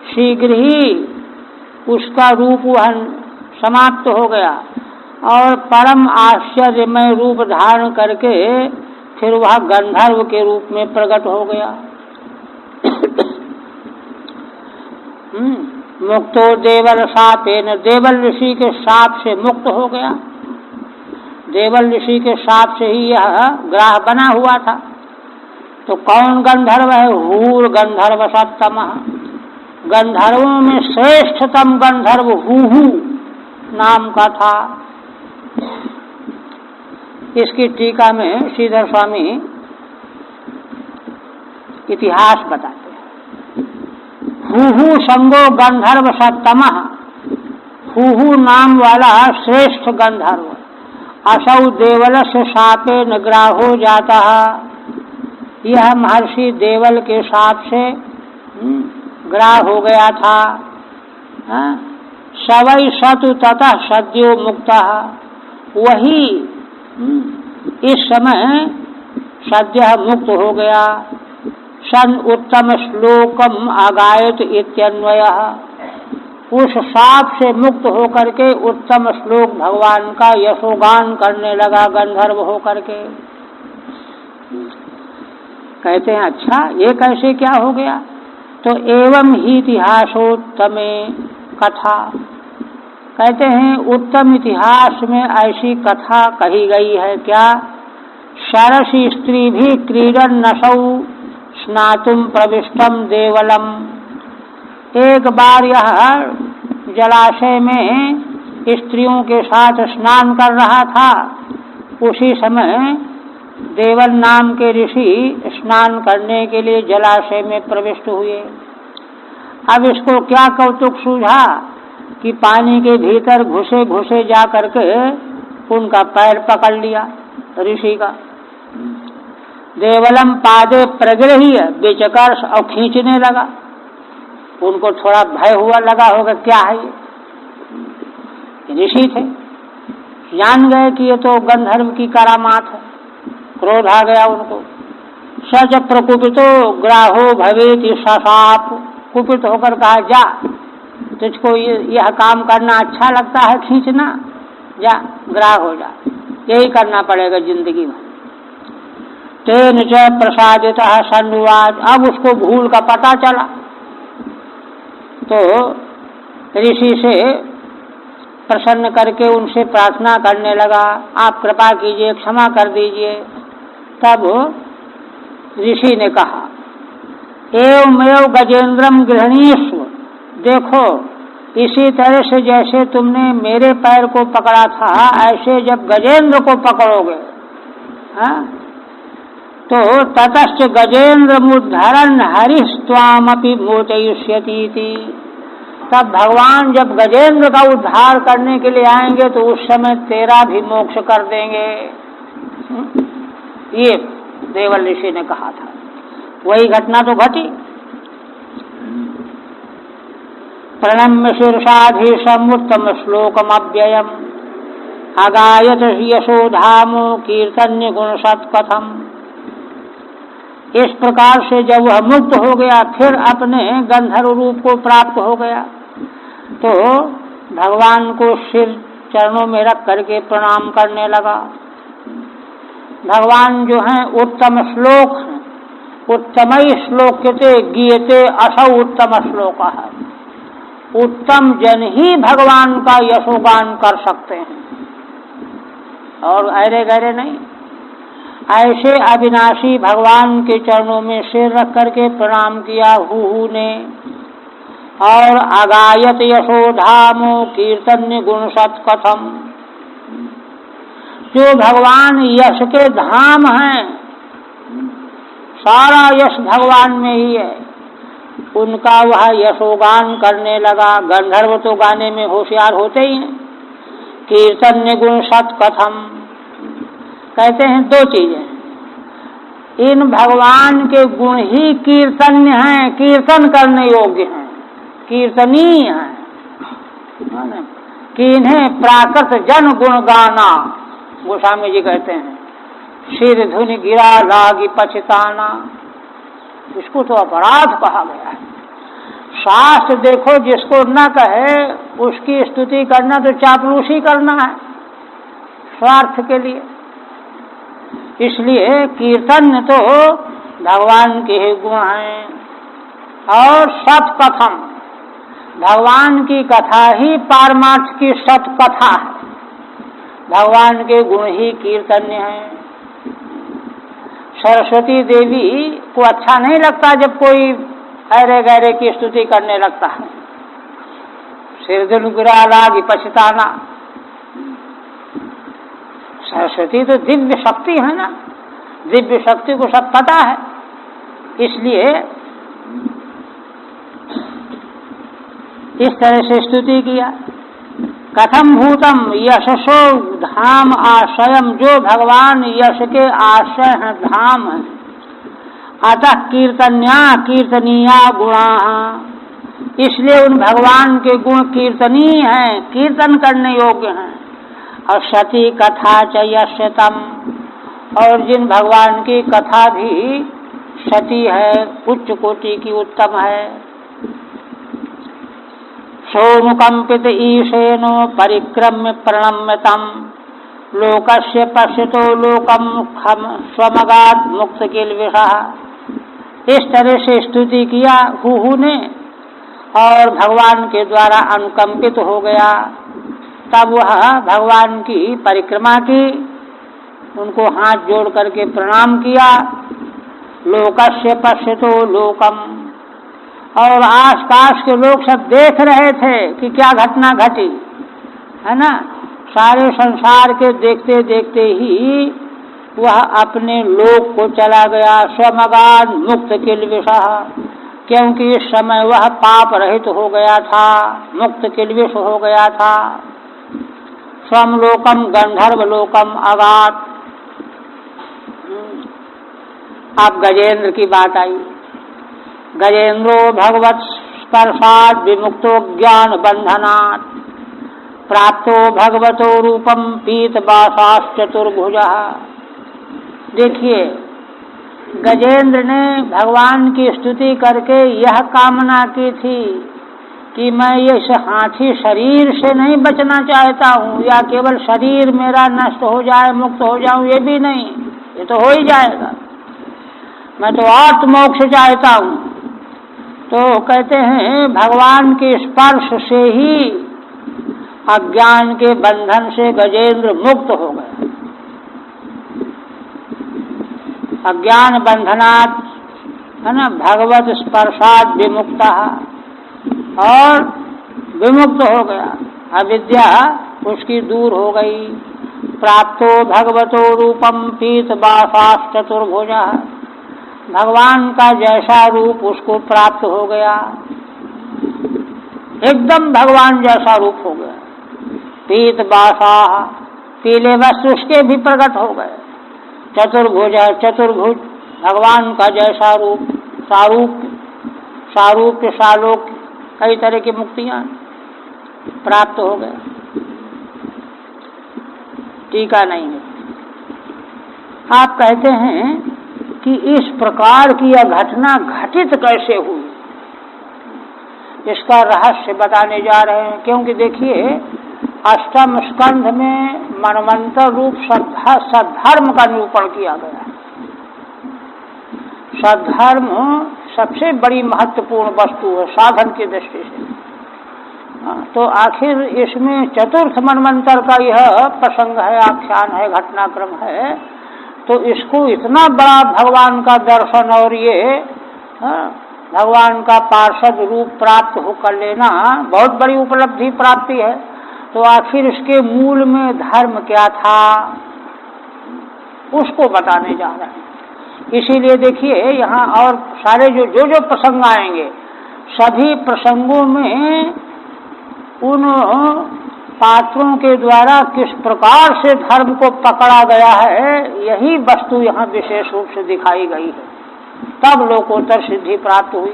शीघ्र ही उसका रूप वह समाप्त हो गया और परम आश्चर्यमय रूप धारण करके फिर वह गंधर्व के रूप में प्रकट हो गया। मुक्तो देवल शापेन, देवल ऋषि के शाप से मुक्त हो गया। देवल ऋषि के शाप से ही यह ग्राह बना हुआ था। तो कौन गंधर्व है? हूर गंधर्व सप्तमः, गंधर्वों में श्रेष्ठतम गंधर्व हूहू नाम का था। इसकी टीका में श्रीधर स्वामी इतिहास बताते हैं। हूहू संगो गंधर्व सप्तमः, हूहू नाम वाला श्रेष्ठ गंधर्व असौ देवलस्य शापे न ग्राहो जाता, यह महर्षि देवल के शाप से ग्राह हो गया था। सवै सतु ततः सद्यो मुक्ता, वही इस समय सद्य मुक्त हो गया। सन उत्तम श्लोकम आगायत इत्यन्वयः, उस शाप से मुक्त होकर के उत्तम श्लोक भगवान का यशोगान करने लगा गंधर्व होकर के। कहते हैं अच्छा ये कैसे क्या हो गया? तो एवं ही इतिहासोत्तमे कथा, कहते हैं उत्तम इतिहास में ऐसी कथा कही गई है। क्या? सरसी स्त्री भी क्रीडन नसौ स्नातुम प्रविष्टम देवलम, एक बार यह जलाशय में स्त्रियों के साथ स्नान कर रहा था। उसी समय देवल नाम के ऋषि स्नान करने के लिए जलाशय में प्रविष्ट हुए। अब इसको क्या कौतुक सूझा कि पानी के भीतर घुसे घुसे जा करके उनका पैर पकड़ लिया ऋषि का। देवलम पादे प्रगृह्य बेचकर और खींचने लगा। उनको थोड़ा भय हुआ लगा होगा क्या है ये, ऋषि थे, जान गए कि ये तो गंधर्व की करामात है। क्रोध आ गया उनको। सच प्रकुपितो ग्राहो भवेति ससाप, कुपित होकर कहा जा, तुझको यह काम करना अच्छा लगता है खींचना, जा ग्राह हो जा, यही करना पड़ेगा जिंदगी में। तेन च प्रसादितः सन्नुवाच, अब उसको भूल का पता चला तो ऋषि से प्रसन्न करके उनसे प्रार्थना करने लगा, आप कृपा कीजिए, क्षमा कर दीजिए। तब ऋषि ने कहा एवमेव गजेंद्रम गृहणीस्व, देखो इसी तरह से जैसे तुमने मेरे पैर को पकड़ा था ऐसे जब गजेंद्र को पकड़ोगे, तो ततश्च गजेंद्र मुद्धरन हरिस्त्वामपि मोचयिष्यति, तब भगवान जब गजेंद्र का उद्धार करने के लिए आएंगे तो उस समय तेरा भी मोक्ष कर देंगे। ये देवल ऋषि ने कहा था। वही घटना तो घटी। प्रणम्य शीर्षाधीशम उत्तम श्लोकम अव्ययम अगायत यशोधामो कीर्तन्य गुण सत्कथम। इस प्रकार से जब वह मुक्त हो गया फिर अपने गंधर्व रूप को प्राप्त हो गया तो भगवान को सिर चरणों में रख करके प्रणाम करने लगा। भगवान जो हैं उत्तम श्लोक हैं, उत्तमई श्लोक्यते गीयते असौ उत्तम श्लोक है। उत्तम जन ही भगवान का यशोगान कर सकते हैं और अरे गहरे नहीं। ऐसे अविनाशी भगवान के चरणों में सिर रख करके प्रणाम किया हूहू ने और अगायत यशोधामो कीर्तन्य गुण सत कथम। जो भगवान यश के धाम हैं, सारा यश भगवान में ही है, उनका वह यशोगान करने लगा। गंधर्व तो गाने में होशियार होते ही हैं। कीर्तन्य गुण सत कथम कहते हैं दो चीजें, इन भगवान के गुण ही कीर्तन्य हैं, कीर्तन करने योग्य हैं, कीर्तनीय हैं, कि इन्हें प्राकृत जन गुण गाना। गोस्वामी जी कहते हैं सिर धुन गिरा लागी पछताना, इसको तो अपराध कहा गया है। शास्त्र देखो जिसको न कहे उसकी स्तुति करना तो चापलूसी करना है, स्वार्थ के लिए। इसलिए कीर्तन तो भगवान के ही गुण हैं। और सत कथम, भगवान की कथा ही पारमार्थ की सत कथा है, भगवान के गुण ही कीर्तन्य हैं। सरस्वती देवी को अच्छा नहीं लगता जब कोई ऐरे गैरे की स्तुति करने लगता है। सिर धुन गिरा लागी पछताना, सरस्वती तो दिव्य शक्ति है ना, दिव्य शक्ति को सब पता है। इसलिए इस तरह से स्तुति किया। कथम भूतम यशसो धाम आश्रयम, जो भगवान यश के आश्रय हैं, धाम है। अतः कीर्तन्या कीर्तनीया गुणा, इसलिए उन भगवान के गुण कीर्तनीय हैं, कीर्तन करने योग्य हैं। और सती कथा च यशतम, और जिन भगवान की कथा भी सती है, उच्च कोटि की उत्तम है। सोमुकंपित ईशेनो परिक्रम्य प्रणम्यतम, लोकस्य पश्यतो लोकम स्वमगात मुक्त किल्बिषः। इस तरह से स्तुति किया हूहू ने, और भगवान के द्वारा अनुकंपित हो गया। तब वह भगवान की परिक्रमा की, उनको हाथ जोड़ करके प्रणाम किया। लोकस्य पश्यतो लोकम, और आसपास के लोग सब देख रहे थे कि क्या घटना घटी, है ना। सारे संसार के देखते देखते ही वह अपने लोक को चला गया। स्वमगान मुक्त किल्बिषः, क्योंकि इस समय वह पाप रहित हो गया था, मुक्त किल्बिष हो गया था। स्वम लोकम गंधर्व लोकम अगात। अब गजेंद्र की बात आई। गजेंद्रो भगवत स्पर्शाद विमुक्तो ज्ञान बंधनात्, प्राप्तो भगवतो रूपम पीत बासाश्चतुर्भुजः। देखिए, गजेंद्र ने भगवान की स्तुति करके यह कामना की थी कि मैं इस हाथी शरीर से नहीं बचना चाहता हूँ, या केवल शरीर मेरा नष्ट हो जाए, मुक्त हो जाऊं, ये भी नहीं, ये तो हो ही जाएगा। मैं तो आत्मोक्ष चाहता हूँ। तो कहते हैं भगवान के स्पर्श से ही अज्ञान के बंधन से गजेंद्र मुक्त हो गए। अज्ञान बंधनात्, है ना, भगवत स्पर्शात् विमुक्ता, और विमुक्त हो गया, अविद्या उसकी दूर हो गई। प्राप्तो भगवतो रूपम पीत बासाश्चतुर्भुजः, भगवान का जैसा रूप उसको प्राप्त हो गया, एकदम भगवान जैसा रूप हो गया। पीत बासा, पीले वस्त्र उसके भी प्रकट हो गए। चतुर्भुज, चतुर्भुज भगवान का जैसा रूप, सारूप, सारूप्य, सालोक, कई तरह की मुक्तियां प्राप्त हो गए। टीका नहीं है। आप कहते हैं कि इस प्रकार की यह घटना घटित कैसे हुई, इसका रहस्य बताने जा रहे हैं। क्योंकि देखिए, अष्टम स्कंध में मनवंतर रूप सद्धर्म का निरूपण किया गया। सद्धर्म सबसे बड़ी महत्वपूर्ण वस्तु है साधन की दृष्टि से। तो आखिर इसमें चतुर्थ मनवंतर का यह प्रसंग है, आख्यान है, घटनाक्रम है। तो इसको इतना बड़ा भगवान का दर्शन और ये भगवान का पार्षद रूप प्राप्त हो कर लेना बहुत बड़ी उपलब्धि प्राप्ति है। तो आखिर इसके मूल में धर्म क्या था, उसको बताने जा रहे हैं। इसीलिए देखिए यहाँ और सारे जो प्रसंग आएंगे, सभी प्रसंगों में उन पात्रों के द्वारा किस प्रकार से धर्म को पकड़ा गया है, यही वस्तु यहाँ विशेष रूप से दिखाई गई है। तब लोकोत्तर सिद्धि प्राप्त हुई।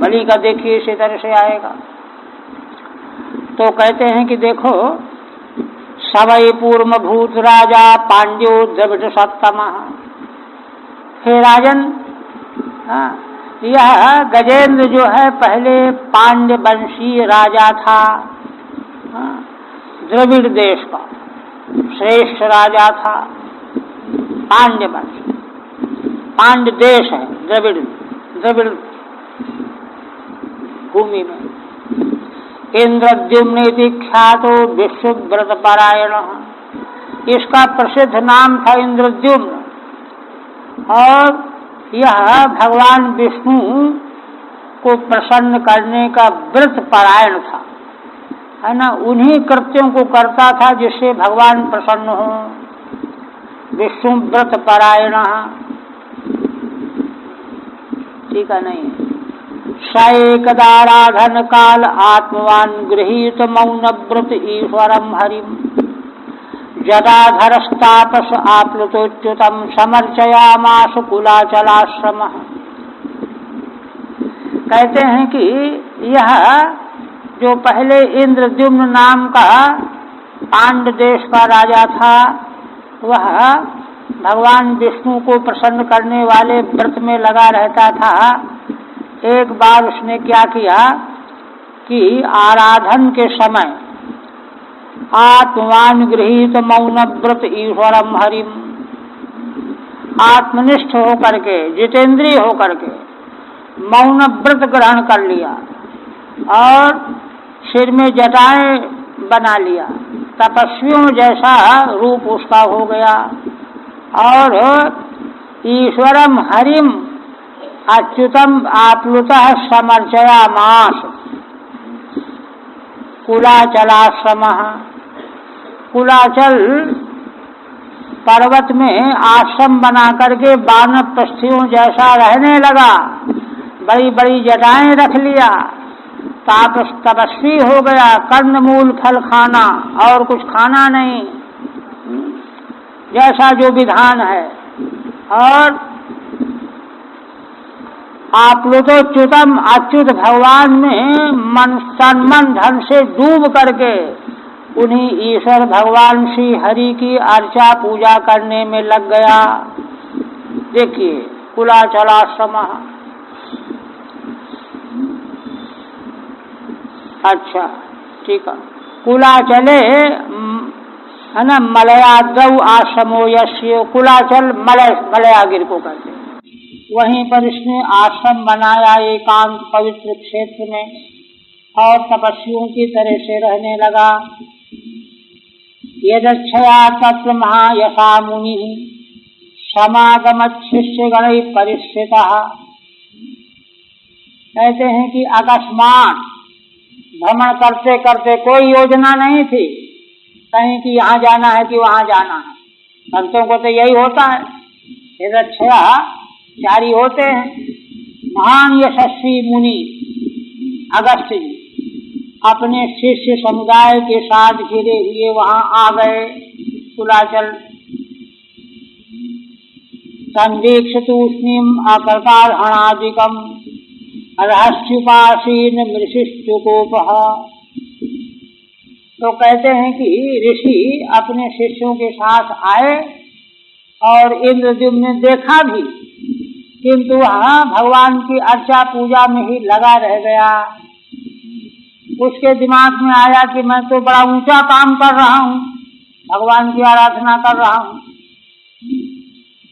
बलि का देखिए इसी तरह से आएगा। तो कहते हैं कि देखो, सवै पूर्व भूत राजा पांड्यो द्रविड़ सप्तम। हे राजन, यह गजेंद्र जो है पहले पांड्य वंशीय राजा था, द्रविड़ देश का श्रेष्ठ राजा था। पांड्य वंश, पांड्य देश है, द्रविड़ भूमि में। इंद्रद्युम्न ख्यातो विश्वव्रत परायण, इसका प्रसिद्ध नाम था इंद्रद्युम्न। और यह भगवान विष्णु को प्रसन्न करने का व्रत परायण था, है ना। उन्हीं कृत्यों को करता था जिससे भगवान प्रसन्न हो। विष्णु व्रत परायण, ठीक है नहीं। सैकदाराधन काल आत्मवान गृहीत मौन व्रत ईश्वरम हरिम, जदाधरस्तापस आप्लुतोच्युतम समर्चयामास कुलाचलाश्रम। कहते हैं कि यह जो पहले इंद्रद्युम्न नाम का पांड्य देश का राजा था, वह भगवान विष्णु को प्रसन्न करने वाले व्रत में लगा रहता था। एक बार उसने क्या किया कि आराधन के समय आत्मवान गृहीत मौन व्रत ईश्वरम हरिम, आत्मनिष्ठ होकर के, जितेंद्रिय होकर के मौन व्रत ग्रहण कर लिया और सिर में जटाएं बना लिया। तपस्वियों जैसा रूप उसका हो गया। और ईश्वरम हरिम अच्युतम आप्लुतः समर्चयामास कुलाचलाश्रम। कुलाचल पर्वत में आश्रम बना करके वानप्रस्थियों जैसा रहने लगा। बड़ी बड़ी जटाएं रख लिया, तपस्वी हो गया। कंदमूल फल खाना और कुछ खाना नहीं, जैसा जो विधान है। और आप्लुतोच्युतम, अच्युत भगवान में मन तन मन धन से डूब करके उन्हीं ईश्वर भगवान श्री हरि की अर्चा पूजा करने में लग गया। देखिए कुलाचलाश्रम। अच्छा ठीक है। कुलाचले है ना, मलयाद्रौ आश्रमो यस्य, कुलाचल मलयागिर को कहते हैं। वहीं पर इसने आश्रम बनाया एकांत पवित्र क्षेत्र में और तपस्वियों की तरह से रहने लगा। यदक्षया तत्र महायशा मुनि समागमत् शिष्यगणैः परिस्थितः। कहते हैं कि अकस्मात भ्रमण करते करते, कोई योजना नहीं थी कहीं कि यहाँ जाना है कि वहाँ जाना है। संतों को तो यही होता है, यदक्षया जारी होते हैं। महान यशस्वी मुनि अगस्त्य जी अपने शिष्य समुदाय के साथ घिरे हुए वहां आ गए कुलाचल। संदीक्षितूष्णीम अकृतार्हणादिकम रहस्युपासीन मृषिष्टुकोपः। तो कहते हैं कि ऋषि अपने शिष्यों के साथ आए और इंद्रद्युम्न ने देखा भी, किंतु वहाँ भगवान की अर्चा पूजा में ही लगा रह गया। उसके दिमाग में आया कि मैं तो बड़ा ऊंचा काम कर रहा हूँ, भगवान की आराधना कर रहा हूँ,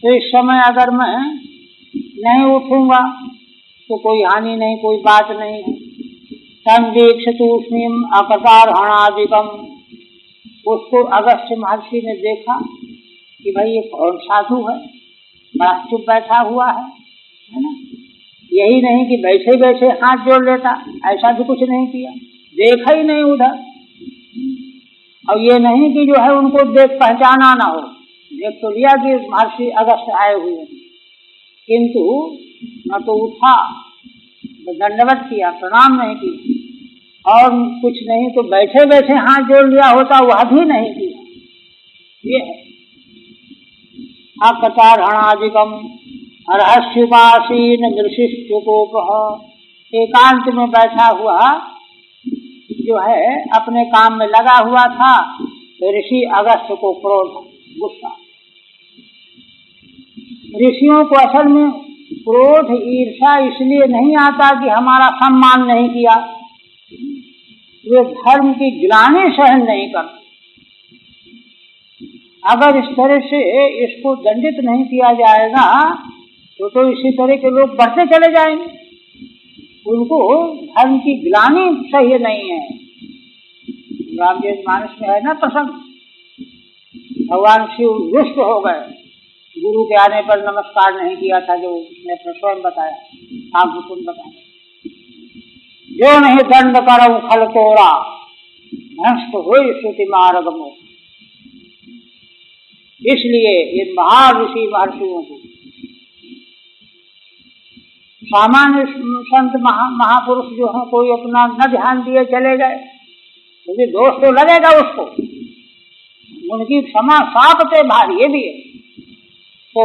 तो इस समय अगर मैं नहीं उठूंगा तो कोई हानि नहीं, कोई बात नहीं है। संदीक्षितूष्णीम अकृतार्हणादिकम। उसको अगस्त्य महर्षि ने देखा कि भाई ये कौन साधु है, बड़ा चुप बैठा हुआ है ना। यही नहीं कि बैठे बैठे हाथ जोड़ लेता, ऐसा भी कुछ नहीं किया, देखा ही नहीं उधर। और ये नहीं कि जो है उनको देख पहचाना ना हो, देख तो लिया कि महर्षि अगस्त्य आए हुए हैं, किंतु न तो उठा, दंडवत किया, प्रणाम नहीं किया, और कुछ नहीं तो बैठे बैठे हाथ जोड़ लिया होता, वह भी नहीं किया। ये है अकटारहणादिकम रहस्युपासीन दृशिष्टुकोप, एकांत में बैठा हुआ जो है अपने काम में लगा हुआ था, तो ऋषि अगस्त्य को क्रोध, गुस्सा। ऋषियों को असल में क्रोध ईर्ष्या इसलिए नहीं आता कि हमारा सम्मान नहीं किया, वे धर्म की ग्लानि सहन नहीं करते। अगर इस तरह से इसको दंडित नहीं किया जाएगा तो इसी तरह के लोग बढ़ते चले जाएंगे, उनको धर्म की ग्लानि सही नहीं है। रामचरितमानस में है ना प्रसंग, भगवान शिव रुष्ट हो गए, गुरु के आने पर नमस्कार नहीं किया था, जो उसने स्वयं बताया, आप हुकुम बताया, जो नहीं दंड करऊ खल तोड़ा भ्रष्ट हो श्रुति मार्गमो। इसलिए इन महर्षि महर्षियों को, सामान्य संत महापुरुष जो है कोई अपना न ध्यान दिए चले गए, क्योंकि दोष तो लगेगा उसको, उनकी क्षमा सापते भारी, ये भी है। तो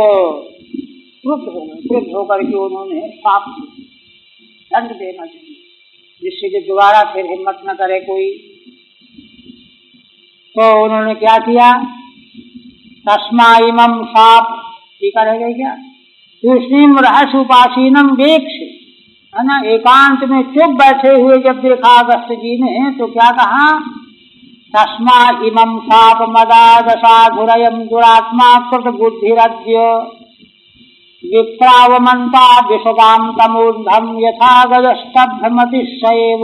क्रुद्ध हो गए, क्रुद्ध होकर के उन्होंने साप दंड देना चाहिए, जिससे कि दोबारा फिर हिम्मत न करे कोई। तो उन्होंने क्या किया, तस्मा इमं साप, टीका रहेगा क्या, तूष्णीम रहस्य उपासीनम वेक्ष, है ना, एकांत में चुप बैठे हुए जब देखा अगस्त्य जी ने तो क्या कहा, तस्मा इमं साप मदादसाधुरयं दुरात्मा कृत बुद्धिरद्य विप्रावमन्ता विशदां तमूर्धं यथा गजस्तब्धमतिशयेव।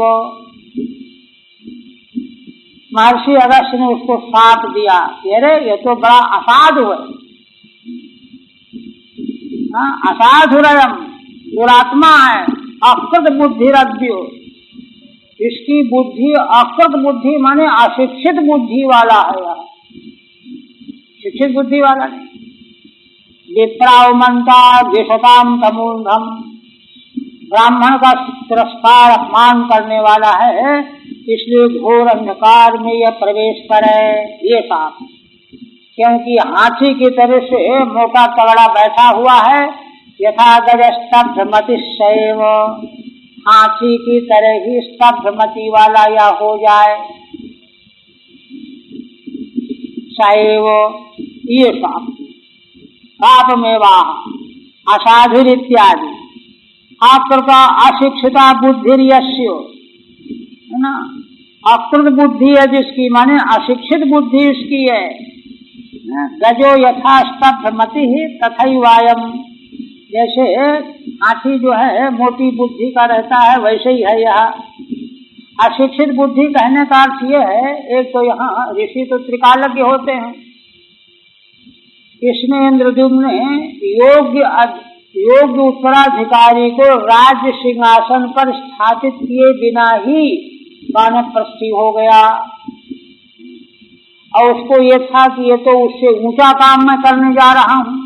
महर्षि अगस्त्य ने उसको साप दिया, अरे ये तो बड़ा असाधु है, असाधुरयम, दुरात्मा है, अकृत बुद्धिरद्यो, इसकी बुद्धि अकृत बुद्धि माने अशिक्षित बुद्धि वाला है, शिक्षित बुद्धि वाला नहीं। विप्रावमन्ता विशताम तमूर्धम, ब्राह्मण का तिरस्कार अपमान करने वाला है, इसलिए घोर अंधकार में यह प्रवेश करे ये साप, क्योंकि हाथी की तरह से मोटा तगड़ा बैठा हुआ है, यथा गजस्तब्धमतिशयेव, हाथी की तरह ही स्तब्धमति वाला या हो जाए, शैव, ये साप, साप में वाह असाधुर इत्यादि, आकृता अशिक्षिता बुद्धिर्यस्य, है ना, अकृत बुद्धि है जिसकी, माने अशिक्षित बुद्धि इसकी है, गजो यथा स्तब्धमति तथैवायम, जैसे हाथी जो है मोटी बुद्धि का रहता है वैसे ही है यह। अशिक्षित बुद्धि कहने का अर्थ यह है, एक तो यहाँ ऋषि तो त्रिकालज्ञ होते हैं, इसमें इंद्रद्युम्न ने योग्य उत्तराधिकारी को राज्य सिंहासन पर स्थापित किए बिना ही वानप्रस्थी हो गया, और उसको ये था कि ये तो उससे ऊंचा काम मैं करने जा रहा हूँ,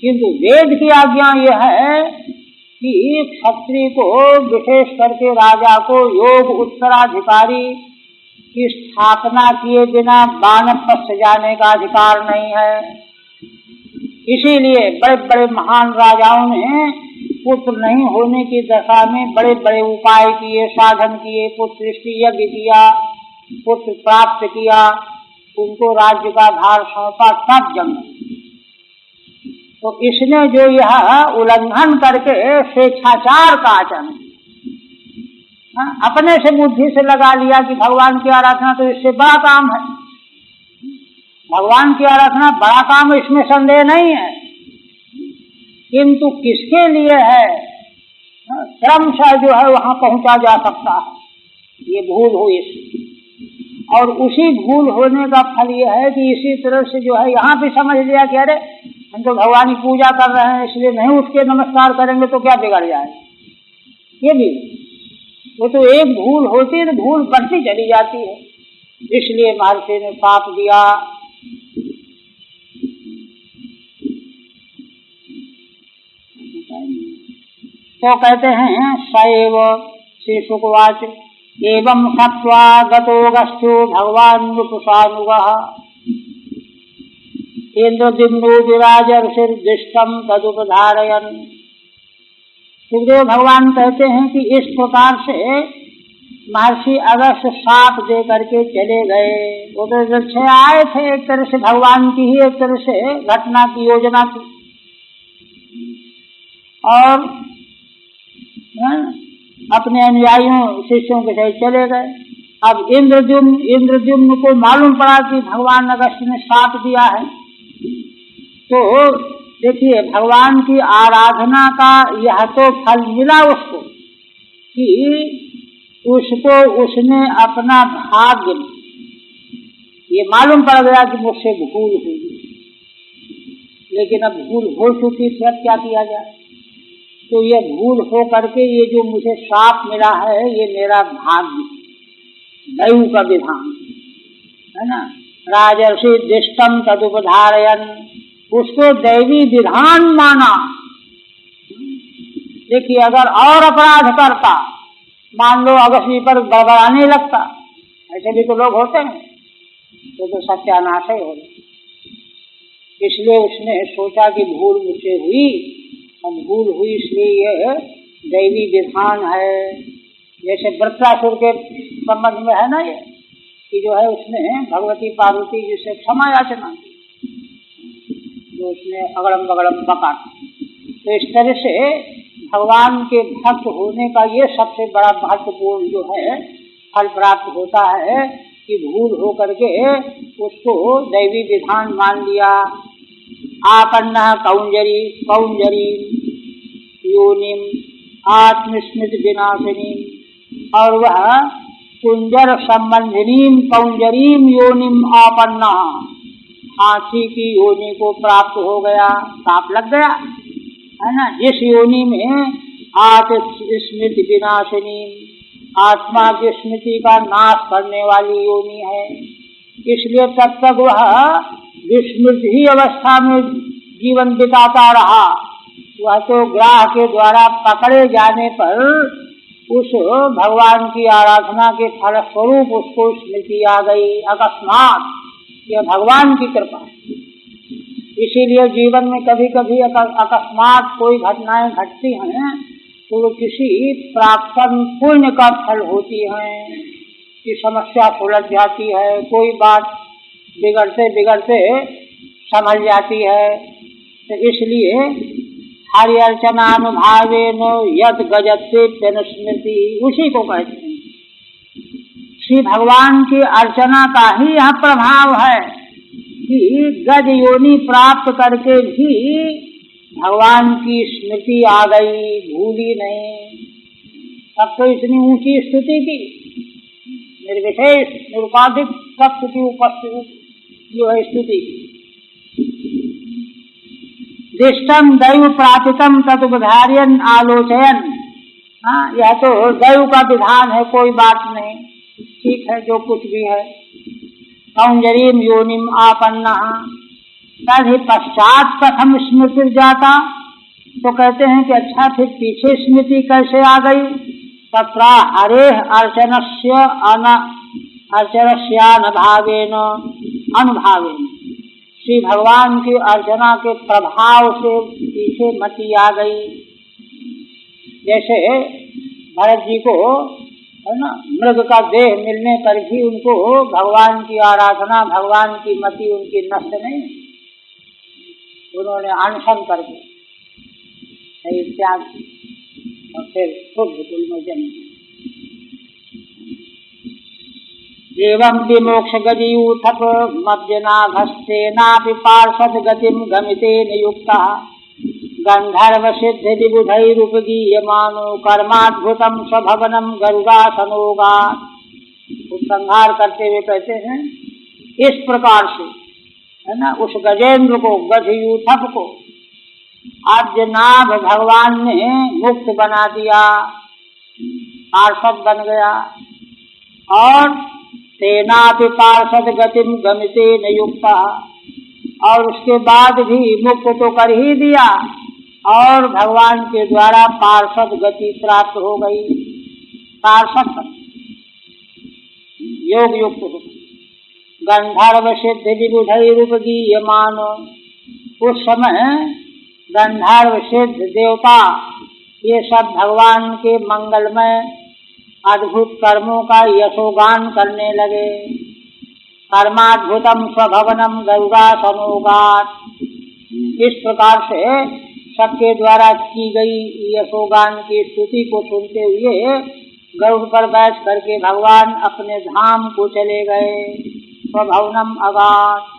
किंतु वेद की आज्ञा यह है कि क्षत्रिय को, विशेष करके राजा को, योग उत्तराधिकारी की स्थापना किए बिना वानप्रस्थ जाने का अधिकार नहीं है। इसीलिए बड़े बड़े महान राजाओं ने पुत्र नहीं होने की दशा में बड़े बड़े उपाय किए, साधन किए, पुत्र सृष्टि यज्ञ किया, पुत्र प्राप्त किया, उनको राज्य का भार सौंपा, तब जन्म। तो इसने जो यह उल्लंघन करके स्वेच्छाचार का आचरण, अपने से बुद्धि से लगा लिया कि भगवान की आराधना तो इससे बड़ा काम है, भगवान की आराधना बड़ा काम है, इसमें संदेह नहीं है, किंतु किसके लिए है, क्रमशः जो है वहां पहुंचा जा सकता है, ये भूल हुई इसकी। और उसी भूल होने का फल यह है कि इसी तरह से जो है यहाँ भी समझ लिया कि अरे हम तो भगवान की पूजा कर रहे हैं, इसलिए नहीं उठ के नमस्कार करेंगे तो क्या बिगड़ जाए। ये भी वो तो एक भूल होती है तो भूल बढ़ती चली जाती है, इसलिए महर्षि ने साप दिया। तो कहते हैं सैव श्री शुकवाच एवं सत्वा गतो गस्तु भगवान नृपुषानुगः इंद्रद्युम्नो विराजर्षिर्दिष्टं तदुपधारयन्। सुखदेव भगवान कहते हैं कि इस प्रकार से महर्षि अगस्त साप दे करके चले गए। वो तो जब आए थे, एक तरह से भगवान की ही एक तरह से घटना की योजना थी, और अपने अनुयायियों शिष्यों के साथ चले गए। अब इंद्रद्युम्न को मालूम पड़ा कि भगवान अगस्त ने साप दिया है, तो देखिए भगवान की आराधना का यह तो फल मिला उसको कि उसको उसने अपना भाग्य ये मालूम पड़ गया कि मुझसे भूल हुई, लेकिन अब भूल हो चुकी थी, अब क्या किया जाए। तो ये भूल हो करके ये जो मुझे श्राप मिला है ये मेरा भाग्य, दैव का विधान है ना। राजर्षि दिष्टम तदुपधारयन्, उसको दैवी विधान माना। देखिए अगर और अपराध करता, मान लो अगस्ती पर बड़बड़ाने लगता, ऐसे भी तो लोग होते हैं, तो सत्यानाश ही होगा। इसलिए उसने सोचा कि भूल मुझसे हुई, और भूल हुई इसलिए यह दैवी विधान है। जैसे वृत्रासुर के संबंध में है ना ये, कि जो है उसने भगवती पार्वती जी से क्षमा याचना की, तो उसने अगड़म बगड़म बका। तो इस तरह से भगवान के भक्त होने का ये सबसे बड़ा महत्वपूर्ण जो है फल प्राप्त होता है कि भूल हो करके उसको दैवी विधान मान लिया। आपन्ना कौंजरी कौंजरी योनिम आत्मस्मृति विनाशिनी, और वह कुंजर संबंधिनी कौंजरीम योनिम आपन्ना, हाथी की योनि को प्राप्त हो गया, साप लग गया है ना। जिस योनि में आत्मस्मृति विनाशिनी, आत्मा की स्मृति का नाश करने वाली योनि है, इसलिए तब तक वह विस्मृत ही अवस्था में जीवन बिताता रहा। वह तो ग्राह के द्वारा पकड़े जाने पर उस भगवान की आराधना के फल स्वरूप उसको स्मृति आ गई अकस्मात। यह भगवान की कृपा है। इसीलिए जीवन में कभी कभी अकस्मात कोई घटनाएं घटती हैं तो वो किसी प्राप्तन पुण्य का फल होती हैं, कि समस्या सुलझ जाती है, कोई बात बिगड़ते बिगड़ते संभल जाती है। तो इसलिए हरि अर्चनानुभावेन यद गजते स्मृति, उसी को कहते हैं। श्री भगवान की अर्चना का ही यह प्रभाव है कि गज योनि प्राप्त करके भी भगवान की स्मृति आ गई, भूली नहीं। तब तो इतनी ऊंची स्तुति की, निर्विशेष निरुपाधिक सत्य की उपस्थिति जो है स्तुति। दिष्टम दैव प्रापितम तदुपधार्यन् आलोचयन्, हाँ यह तो दैव का विधान है, कोई बात नहीं, ठीक है जो कुछ भी है। कौंजरीम योनिम आपन्ना, तभी पश्चात कथम स्मृति जाता, तो कहते हैं कि अच्छा फिर पीछे स्मृति कैसे आ गई। तत्रा हरे अर्चनस्यानुभावेन अनुभावेन, श्री भगवान की अर्चना के प्रभाव से पीछे मति आ गई। जैसे भरत जी को है ना मृग का देह मिलने पर भी उनको भगवान की आराधना, भगवान की मति उनकी नष्ट नहीं, उन्होंने अनशन करके त्याग और फिर खुद कुल में जन्म। एवं विमोक्ष गतियूथप मज्जनाभस्तेनापि पार्षद गतिम गमिते नियुक्ता, गंधर्व सिद्ध विबुधैरुपगीयमानो कर्माद्भुतम स्वभवनम गरुडासनोगात्। उपसंहार करते हुए कहते हैं इस प्रकार से है ना, उस गजेंद्र को, गजयूथक को आद्यनाभ भगवान ने मुक्त बना दिया, पार्षद बन गया। और तेनापि पार्षद गतिम गमिते न युक्ता, और उसके बाद भी मुक्त तो कर ही दिया और भगवान के द्वारा पार्षद गति प्राप्त हो गई। पार्षद योग युक्त हो, गंधर्व सिद्ध विबुधैरुपगीयमान, उस समय गंधर्व सिद्ध देवता ये सब भगवान के मंगलमय अद्भुत कर्मों का यशोगान करने लगे। कर्माद्भुतम स्वभवनम गरुड़ासनोगात, इस प्रकार से सबके द्वारा की गई यशोगान की स्तुति को सुनते हुए गरुड़ पर बैठ करके भगवान अपने धाम को चले गए। स्वभवनम अगात,